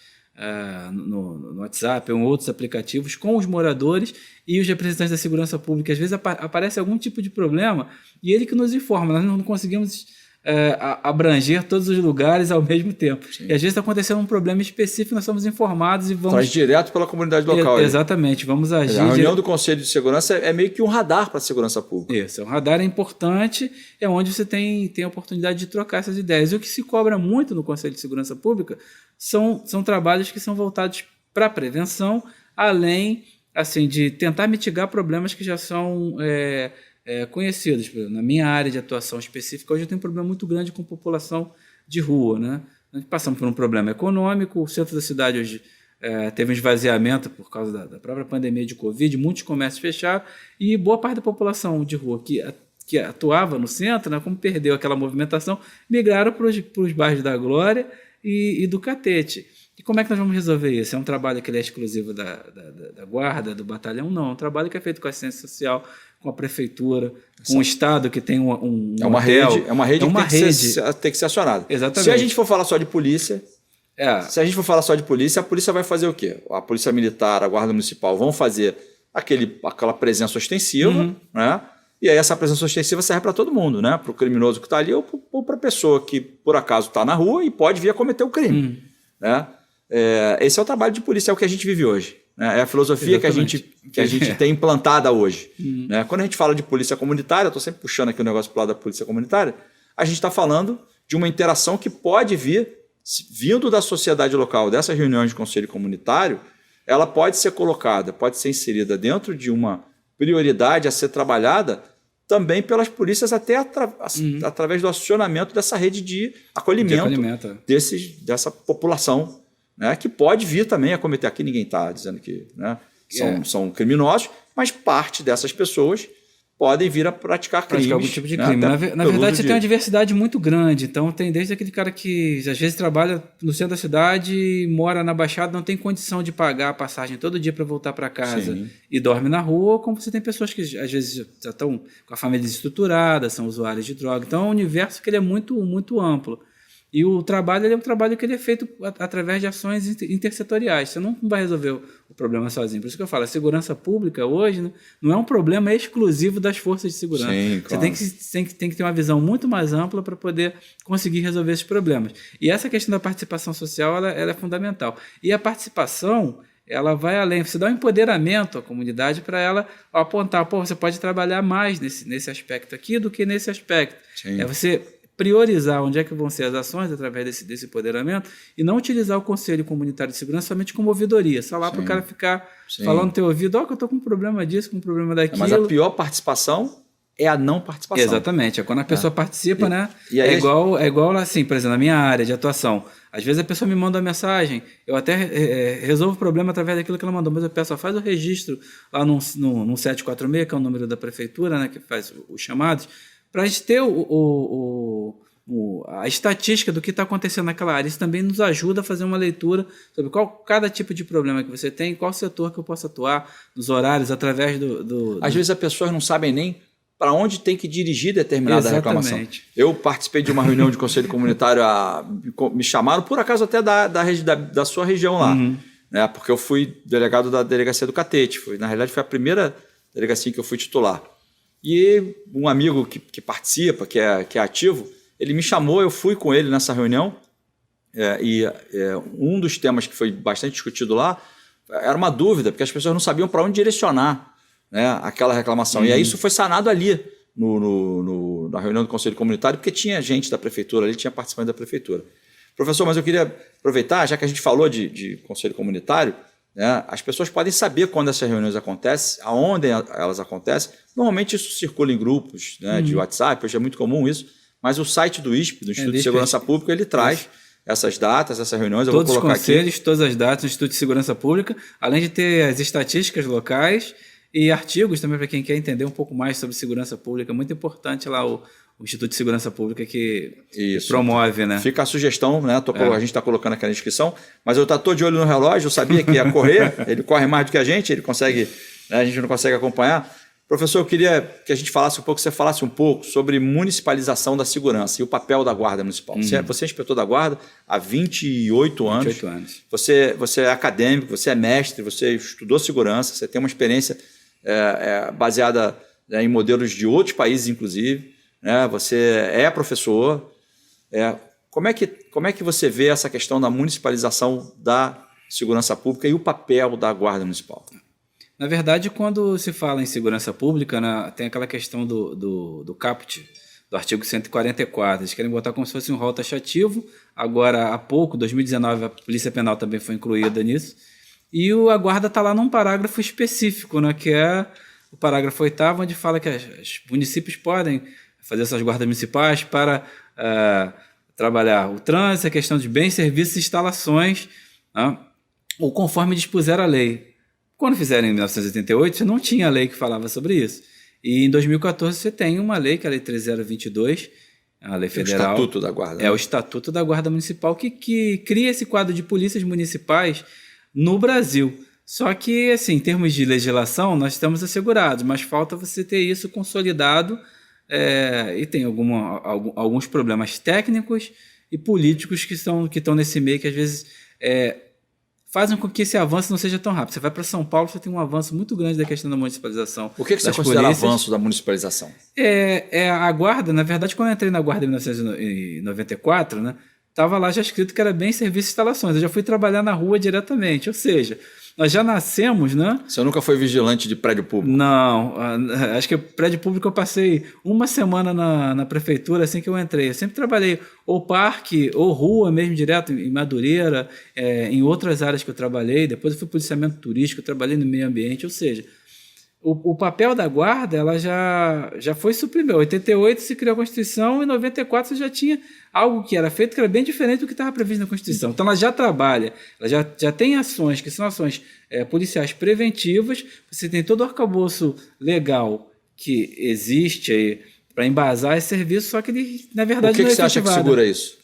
no WhatsApp ou em outros aplicativos com os moradores e os representantes da segurança pública. Às vezes aparece algum tipo de problema e ele que nos informa. Nós não conseguimos abranger todos os lugares ao mesmo tempo. Sim. E às vezes está acontecendo um problema específico, nós somos informados e vamos... Traz direto pela comunidade local. Exatamente, vamos agir... A reunião do Conselho de Segurança é meio que um radar para a segurança pública. Isso, um radar é importante, é onde você tem a oportunidade de trocar essas ideias. E o que se cobra muito no Conselho de Segurança Pública são trabalhos que são voltados para a prevenção, além assim, de tentar mitigar problemas que já são... conhecidos. Na minha área de atuação específica, hoje eu tenho um problema muito grande com população de rua. Né? Nós passamos por um problema econômico, o centro da cidade hoje teve um esvaziamento por causa da própria pandemia de Covid, muitos comércios fecharam, e boa parte da população de rua que atuava no centro, né, como perdeu aquela movimentação, migraram para os bairros da Glória e do Catete. E como é que nós vamos resolver isso? É um trabalho que ele é exclusivo da guarda, do batalhão? Não, é um trabalho que é feito com a assistência social, com a prefeitura, com o Estado que tem uma rede que tem que ser acionada. Exatamente. Se a gente for falar só de polícia, a polícia vai fazer o quê? A polícia militar, a guarda municipal vão fazer aquela presença ostensiva, né? E aí essa presença ostensiva serve para todo mundo, né? Para o criminoso que está ali ou para a pessoa que por acaso está na rua e pode vir a cometer o crime. Né? Esse é o trabalho de polícia, é o que a gente vive hoje. Né? É a filosofia que a gente tem implantada hoje. Né? Quando a gente fala de polícia comunitária, eu estou sempre puxando aqui o negócio para o lado da polícia comunitária, a gente está falando de uma interação que pode vir vindo da sociedade local, dessas reuniões de conselho comunitário, ela pode ser colocada, pode ser inserida dentro de uma prioridade a ser trabalhada também pelas polícias, até através do acionamento dessa rede de acolhimento, dessa população, né, que pode vir também a cometer. Aqui ninguém está dizendo que, né, são criminosos, mas parte dessas pessoas podem vir a praticar crimes. Algum tipo de crime. Na verdade, você tem uma diversidade muito grande. Então, tem desde aquele cara que às vezes trabalha no centro da cidade, mora na Baixada, não tem condição de pagar a passagem todo dia para voltar para casa e dorme na rua, como você tem pessoas que às vezes já estão com a família desestruturada, são usuários de droga. Então, é um universo que ele é muito, muito amplo. E o trabalho é um trabalho que ele é feito através de ações intersetoriais. Você não vai resolver o problema sozinho. Por isso que eu falo, a segurança pública hoje não é um problema exclusivo das forças de segurança. Sim, claro. Você tem que ter uma visão muito mais ampla para poder conseguir resolver esses problemas. E essa questão da participação social ela é fundamental. E a participação, ela vai além. Você dá um empoderamento à comunidade para ela apontar, você pode trabalhar mais nesse aspecto aqui do que nesse aspecto. Sim. É você priorizar onde é que vão ser as ações através desse empoderamento e não utilizar o Conselho Comunitário de Segurança somente como ouvidoria, só lá para o cara ficar falando no teu ouvido, que eu estou com um problema disso, com um problema daquilo. Mas a pior participação é a não participação. Exatamente, é quando a pessoa participa, né? E aí é igual assim, por exemplo, na minha área de atuação. Às vezes a pessoa me manda uma mensagem, eu até resolvo o problema através daquilo que ela mandou, mas eu peço, faz o registro lá no 746, que é o número da prefeitura, né, que faz os chamados, para a gente ter a estatística do que está acontecendo naquela área. Isso também nos ajuda a fazer uma leitura sobre cada tipo de problema que você tem, qual setor que eu posso atuar, nos horários, através Às vezes as pessoas não sabem nem para onde tem que dirigir determinada reclamação. Eu participei de uma reunião de conselho comunitário, me chamaram, por acaso, até da sua região lá, né, porque eu fui delegado da delegacia do Catete. Na realidade, foi a primeira delegacia que eu fui titular. E um amigo que participa, que é ativo, ele me chamou, eu fui com ele nessa reunião, um dos temas que foi bastante discutido lá era uma dúvida, porque as pessoas não sabiam para onde direcionar, né, aquela reclamação. E aí isso foi sanado ali, na reunião do Conselho Comunitário, porque tinha gente da prefeitura ali, tinha participantes da prefeitura. Professor, mas eu queria aproveitar, já que a gente falou de Conselho Comunitário, né, as pessoas podem saber quando essas reuniões acontecem, aonde elas acontecem. Normalmente isso circula em grupos, né, de WhatsApp, hoje é muito comum isso, mas o site do ISP, do Instituto de Segurança Pública, ele traz essas datas, essas reuniões. Todos os conselhos, todas as datas do Instituto de Segurança Pública, além de ter as estatísticas locais e artigos também para quem quer entender um pouco mais sobre segurança pública. Muito importante lá o Instituto de Segurança Pública que promove, né? Fica a sugestão, né? A gente está colocando aqui na descrição, mas eu estou de olho no relógio, eu sabia que ia correr, ele corre mais do que a gente consegue, né? A gente não consegue acompanhar. Professor, eu queria que a gente você falasse um pouco sobre municipalização da segurança e o papel da Guarda Municipal. Você é inspetor da Guarda há 28 anos. 28 anos. Você é acadêmico, você é mestre, você estudou segurança, você tem uma experiência baseada, né, em modelos de outros países, inclusive. Você é professor. Como é que você vê essa questão da municipalização da segurança pública e o papel da Guarda Municipal? Na verdade, quando se fala em segurança pública, né, tem aquela questão do caput, do artigo 144. Eles querem botar como se fosse um rol taxativo. Agora, há pouco, 2019, a Polícia Penal também foi incluída nisso. E a Guarda está lá num parágrafo específico, né, que é o parágrafo 8º, onde fala que os municípios podem fazer essas guardas municipais para trabalhar o trânsito, a questão de bens, serviços e instalações, né, ou conforme dispuser a lei. Quando fizeram em 1988, você não tinha lei que falava sobre isso. E em 2014 você tem uma lei, que é a Lei 3022, a lei federal. O Estatuto da Guarda. É o Estatuto da Guarda Municipal que cria esse quadro de polícias municipais no Brasil. Só que, assim, em termos de legislação, nós estamos assegurados, mas falta você ter isso consolidado e tem alguns problemas técnicos e políticos que estão nesse meio, que às vezes fazem com que esse avanço não seja tão rápido. Você vai para São Paulo, você tem um avanço muito grande da questão da municipalização. O que você considera avanço da municipalização? A Guarda, na verdade, quando eu entrei na Guarda em 1994, né, estava lá já escrito que era bem serviço e instalações. Eu já fui trabalhar na rua diretamente, ou seja, nós já nascemos, né? Você nunca foi vigilante de prédio público? Não, acho que prédio público eu passei uma semana na prefeitura assim que eu entrei. Eu sempre trabalhei ou parque ou rua mesmo, direto em Madureira, em outras áreas que eu trabalhei. Depois eu fui policiamento turístico, eu trabalhei no meio ambiente, ou seja, o papel da guarda ela já foi suprimido. Em 88 se criou a Constituição e em 94 você já tinha algo que era feito que era bem diferente do que estava previsto na Constituição. Então ela já trabalha, ela já tem ações que são ações policiais preventivas, você tem todo o arcabouço legal que existe aí para embasar esse serviço, só que ele, na verdade, não é efetivado. O que você acha que segura isso?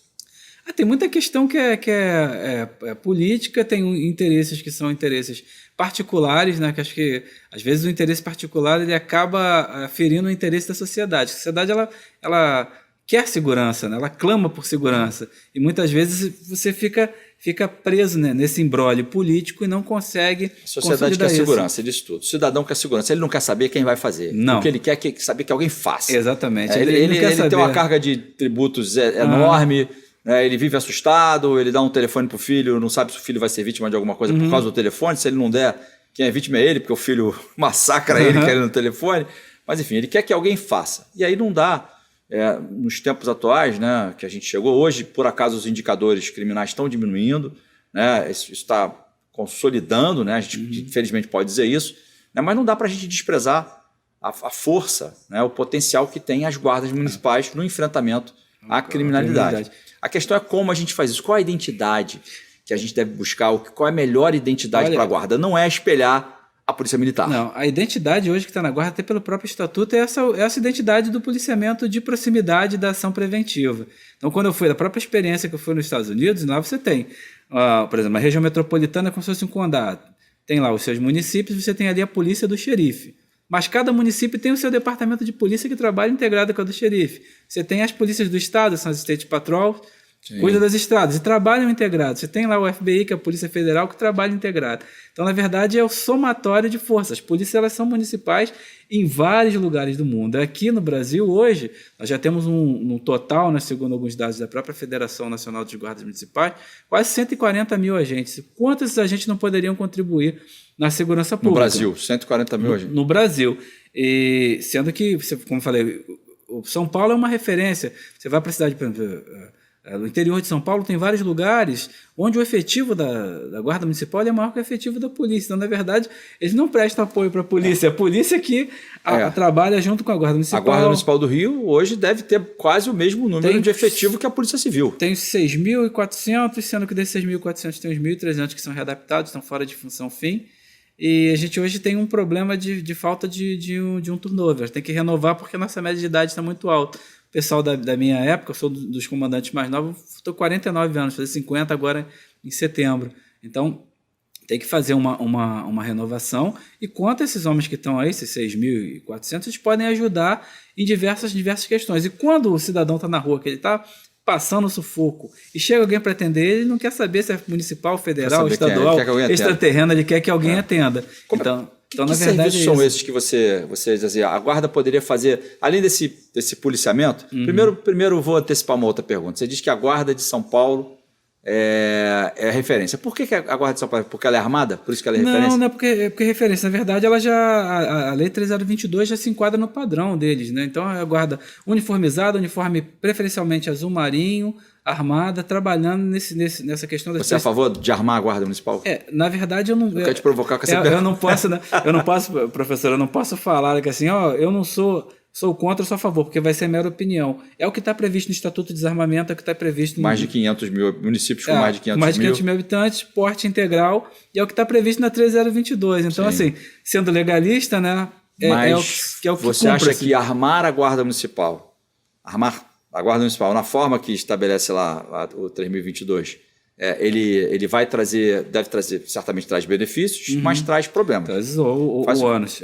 Tem muita questão que é política, tem interesses que são interesses particulares, né? Que acho que às vezes o interesse particular ele acaba ferindo o interesse da sociedade. A sociedade ela quer segurança, né? Ela clama por segurança e muitas vezes você fica preso, né, nesse imbróglio político e não consegue. A sociedade quer segurança, disso tudo. O cidadão quer segurança, ele não quer saber quem vai fazer. Não. O que ele quer é saber que alguém faça. Exatamente. Ele tem uma carga de tributos enorme. Ele vive assustado, ele dá um telefone para o filho, não sabe se o filho vai ser vítima de alguma coisa por causa do telefone. Se ele não der, quem é vítima é ele, porque o filho massacra ele querendo o telefone. Mas enfim, ele quer que alguém faça. E aí não dá. Nos tempos atuais, né, que a gente chegou hoje, por acaso os indicadores criminais estão diminuindo, né, isso está consolidando, né, a gente infelizmente pode dizer isso, né, mas não dá para a gente desprezar a força, né, o potencial que tem as guardas municipais no enfrentamento à criminalidade. A questão é como a gente faz isso, qual a identidade que a gente deve buscar, qual é a melhor identidade para a guarda. Não é espelhar a polícia militar. Não, a identidade hoje que está na guarda, até pelo próprio estatuto, é essa identidade do policiamento de proximidade da ação preventiva. Então, quando eu fui, da própria experiência que eu fui nos Estados Unidos, lá você tem, por exemplo, a região metropolitana é como se fosse um condado. Tem lá os seus municípios, você tem ali a polícia do xerife. Mas cada município tem o seu departamento de polícia que trabalha integrado com a do xerife. Você tem as polícias do estado, são as State Patrol, cuida das estradas e trabalham integrados. Você tem lá o FBI, que é a Polícia Federal, que trabalha integrado. Então, na verdade, é o somatório de forças. As polícias elas são municipais em vários lugares do mundo. Aqui no Brasil, hoje, nós já temos um total, né, segundo alguns dados da própria Federação Nacional de Guardas Municipais, quase 140 mil agentes. Quantos agentes não poderiam contribuir na segurança pública? No Brasil, 140 mil agentes. No Brasil. E sendo que, como eu falei, o São Paulo é uma referência. Você vai para a cidade, por exemplo, no interior de São Paulo tem vários lugares onde o efetivo da Guarda Municipal é maior que o efetivo da polícia. Então, na verdade, eles não prestam apoio para a polícia. A polícia que trabalha junto com a Guarda Municipal. A Guarda Municipal do Rio hoje deve ter quase o mesmo número de efetivo que a Polícia Civil. Tem 6.400, sendo que desses 6.400 tem os 1.300 que são readaptados, estão fora de função fim. E a gente hoje tem um problema de falta de um turnover. Tem que renovar porque a nossa média de idade está muito alta. O pessoal da minha época, eu sou dos comandantes mais novos, estou 49 anos, fazer 50 agora em setembro. Então, tem que fazer uma renovação. E quanto a esses homens que estão aí, esses 6.400, eles podem ajudar em diversas questões. E quando o cidadão está na rua, que ele está passando sufoco, e chega alguém para atender, ele não quer saber se é municipal, federal, estadual, extraterreno, ele quer que alguém atenda. Então, na verdade, serviços são esses que você dizia, a guarda poderia fazer, além desse policiamento? Primeiro vou antecipar uma outra pergunta. Você diz que a guarda de São Paulo é referência. Por que a guarda de São Paulo? Porque ela é armada? Por isso que ela é referência? Não é porque é referência. Na verdade, ela a Lei 3022 já se enquadra no padrão deles, né? Então, a guarda uniformizada, uniforme preferencialmente azul marinho, armada, trabalhando nessa questão... Você é a favor de armar a guarda municipal? Na verdade, eu não... Eu quero te provocar com essa pergunta. Eu não posso, professor, eu não posso falar que assim, eu não sou contra, sou a favor, porque vai ser mera opinião. É o que está previsto no Estatuto de Desarmamento, é o que está previsto... Mais de 500 mil municípios com mais de 500 mil. Mais de 500 mil habitantes, porte integral, e é o que está previsto na 3022. Então, assim, sendo legalista, né, é o que você acha que armar a guarda municipal, na forma que estabelece lá o 3022, ele vai trazer, certamente traz benefícios, mas traz problemas. Traz ônus.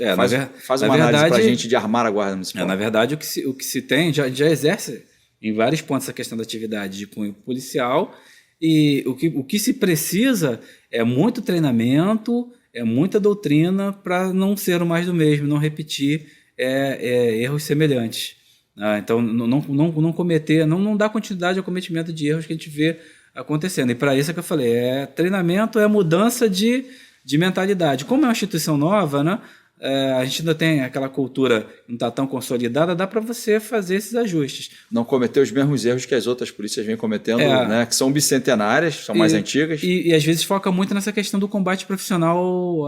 Faz uma análise para a gente de armar a guarda municipal. Na verdade, o que se tem, já exerce em vários pontos a questão da atividade de cunho policial, e o que se precisa é muito treinamento, é muita doutrina para não ser o mais do mesmo, não repetir erros semelhantes. Então, não cometer, não dar continuidade ao cometimento de erros que a gente vê acontecendo. E para isso é que eu falei, treinamento é mudança de de mentalidade. Como é uma instituição nova, né? A gente ainda tem aquela cultura que não está tão consolidada, dá para você fazer esses ajustes. Não cometer os mesmos erros que as outras polícias vêm cometendo, né, que são bicentenárias, são mais antigas. E às vezes foca muito nessa questão do combate profissional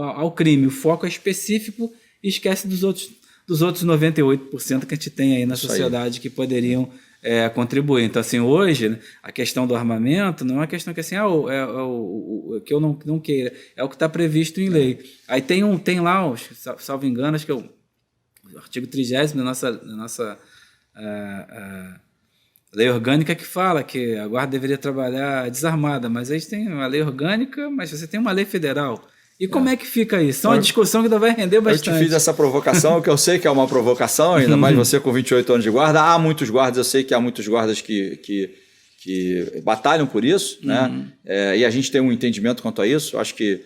ao crime. O foco é específico e esquece dos outros 98% que a gente tem aí na sociedade que poderiam contribuir. Então, assim, hoje, né, a questão do armamento não é uma questão que assim, que eu não queira, é o que está previsto em lei. Aí tem lá, salvo engano, acho que é o artigo 30º da nossa lei orgânica que fala que a guarda deveria trabalhar desarmada, mas aí tem uma lei orgânica, mas você tem uma lei federal. E como é que fica isso? É uma discussão que ainda vai render bastante. Eu te fiz essa provocação, que eu sei que é uma provocação, ainda mais você com 28 anos de guarda. Há muitos guardas, eu sei que há muitos guardas que batalham por isso, né? E a gente tem um entendimento quanto a isso. Acho que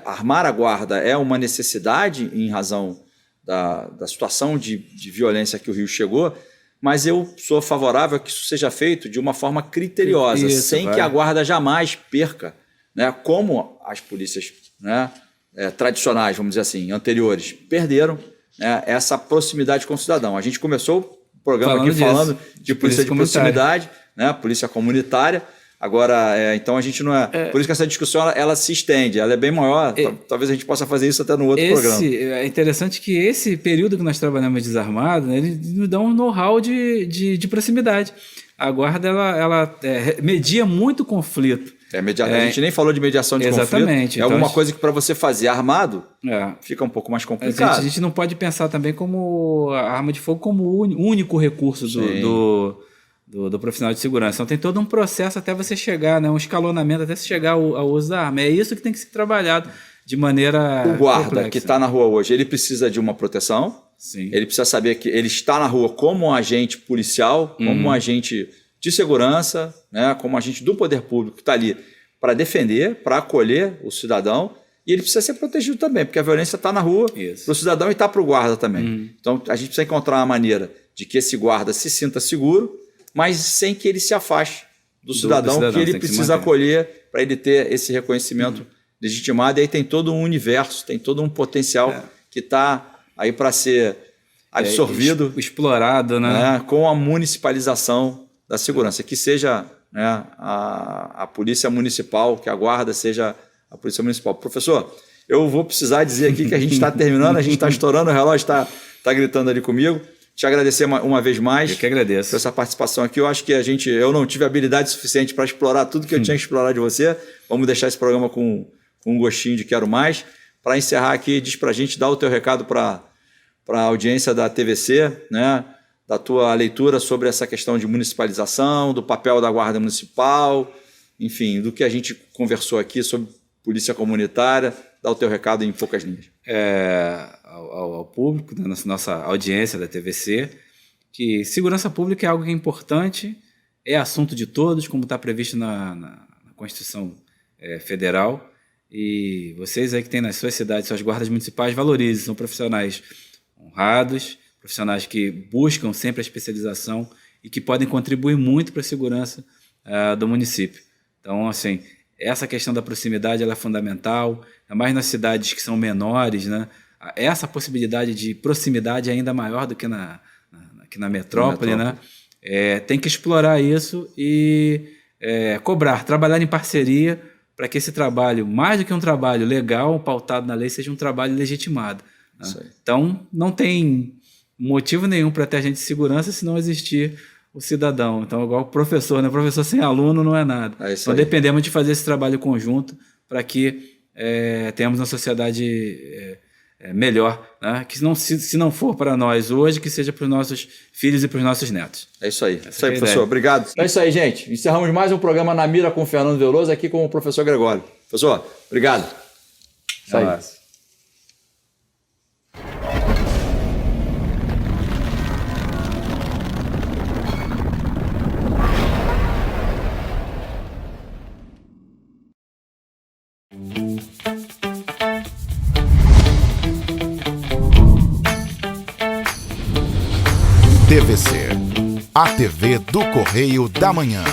armar a guarda é uma necessidade em razão da situação de violência que o Rio chegou, mas eu sou favorável a que isso seja feito de uma forma criteriosa, sem que a guarda jamais perca, né? Como as polícias, né, tradicionais, vamos dizer assim, anteriores, perderam, né, essa proximidade com o cidadão. A gente começou o programa falando de polícia de proximidade, né, polícia comunitária. Agora, então a gente não por isso que essa discussão ela se estende, ela é bem maior. Talvez a gente possa fazer isso até no outro programa. É interessante que esse período que nós trabalhamos desarmado, né, ele nos dá um know-how de proximidade. A guarda ela media muito conflito. A gente nem falou de mediação de conflito. É alguma coisa que para você fazer armado fica um pouco mais complicado. A gente não pode pensar também como a arma de fogo como o único recurso do profissional de segurança. Então tem todo um processo até você chegar, né, um escalonamento até você chegar ao uso da arma. É isso que tem que ser trabalhado de maneira O guarda complexa. Que está na rua hoje, ele precisa de uma proteção. Sim. Ele precisa saber que ele está na rua como um agente policial, como um agente de segurança, né, como agente do poder público que está ali para defender, para acolher o cidadão, e ele precisa ser protegido também, porque a violência está na rua para o cidadão e está para o guarda também. Então a gente precisa encontrar uma maneira de que esse guarda se sinta seguro, mas sem que ele se afaste do cidadão que ele precisa acolher para ele ter esse reconhecimento legitimado. E aí tem todo um universo, tem todo um potencial que está aí para ser absorvido, explorado, né, com a municipalização da segurança, que seja, né, a polícia municipal, que a guarda seja a polícia municipal. Professor, eu vou precisar dizer aqui que a gente está terminando, a gente está estourando, o relógio está gritando ali comigo. Te agradecer uma vez mais. Eu que agradeço. Por essa participação aqui. Eu acho que eu não tive habilidade suficiente para explorar tudo que eu tinha que explorar de você. Vamos deixar esse programa com um gostinho de quero mais. Para encerrar aqui, diz para a gente, dá o teu recado para a audiência da TVC, né? Da tua leitura sobre essa questão de municipalização, do papel da Guarda Municipal, enfim, do que a gente conversou aqui sobre polícia comunitária. Dá o teu recado em poucas linhas. Ao público, da nossa audiência da TVC, que segurança pública é algo que é importante, é assunto de todos, como está previsto na Constituição Federal, e vocês aí que têm nas suas cidades, suas guardas municipais, valorizem, são profissionais honrados, profissionais que buscam sempre a especialização e que podem contribuir muito para a segurança do município. Então, assim, essa questão da proximidade ela é fundamental, ainda mais nas cidades que são menores, né? Essa possibilidade de proximidade é ainda maior do que aqui na metrópole, né? Tem que explorar isso e cobrar, trabalhar em parceria para que esse trabalho, mais do que um trabalho legal, pautado na lei, seja um trabalho legitimado. Né? Então, não tem motivo nenhum para ter agente de segurança se não existir o cidadão. Então, igual o professor, né? O professor sem aluno não é nada. Então, dependemos de fazer esse trabalho conjunto para que tenhamos uma sociedade melhor, né? Que se não for para nós hoje, que seja para os nossos filhos e para os nossos netos. É isso aí. Isso aí, professor. Obrigado. É isso aí, gente. Encerramos mais um programa Na Mira com o Fernando Veloso, aqui com o professor Gregório. Professor, obrigado. Isso aí. TVC, a TV do Correio da Manhã.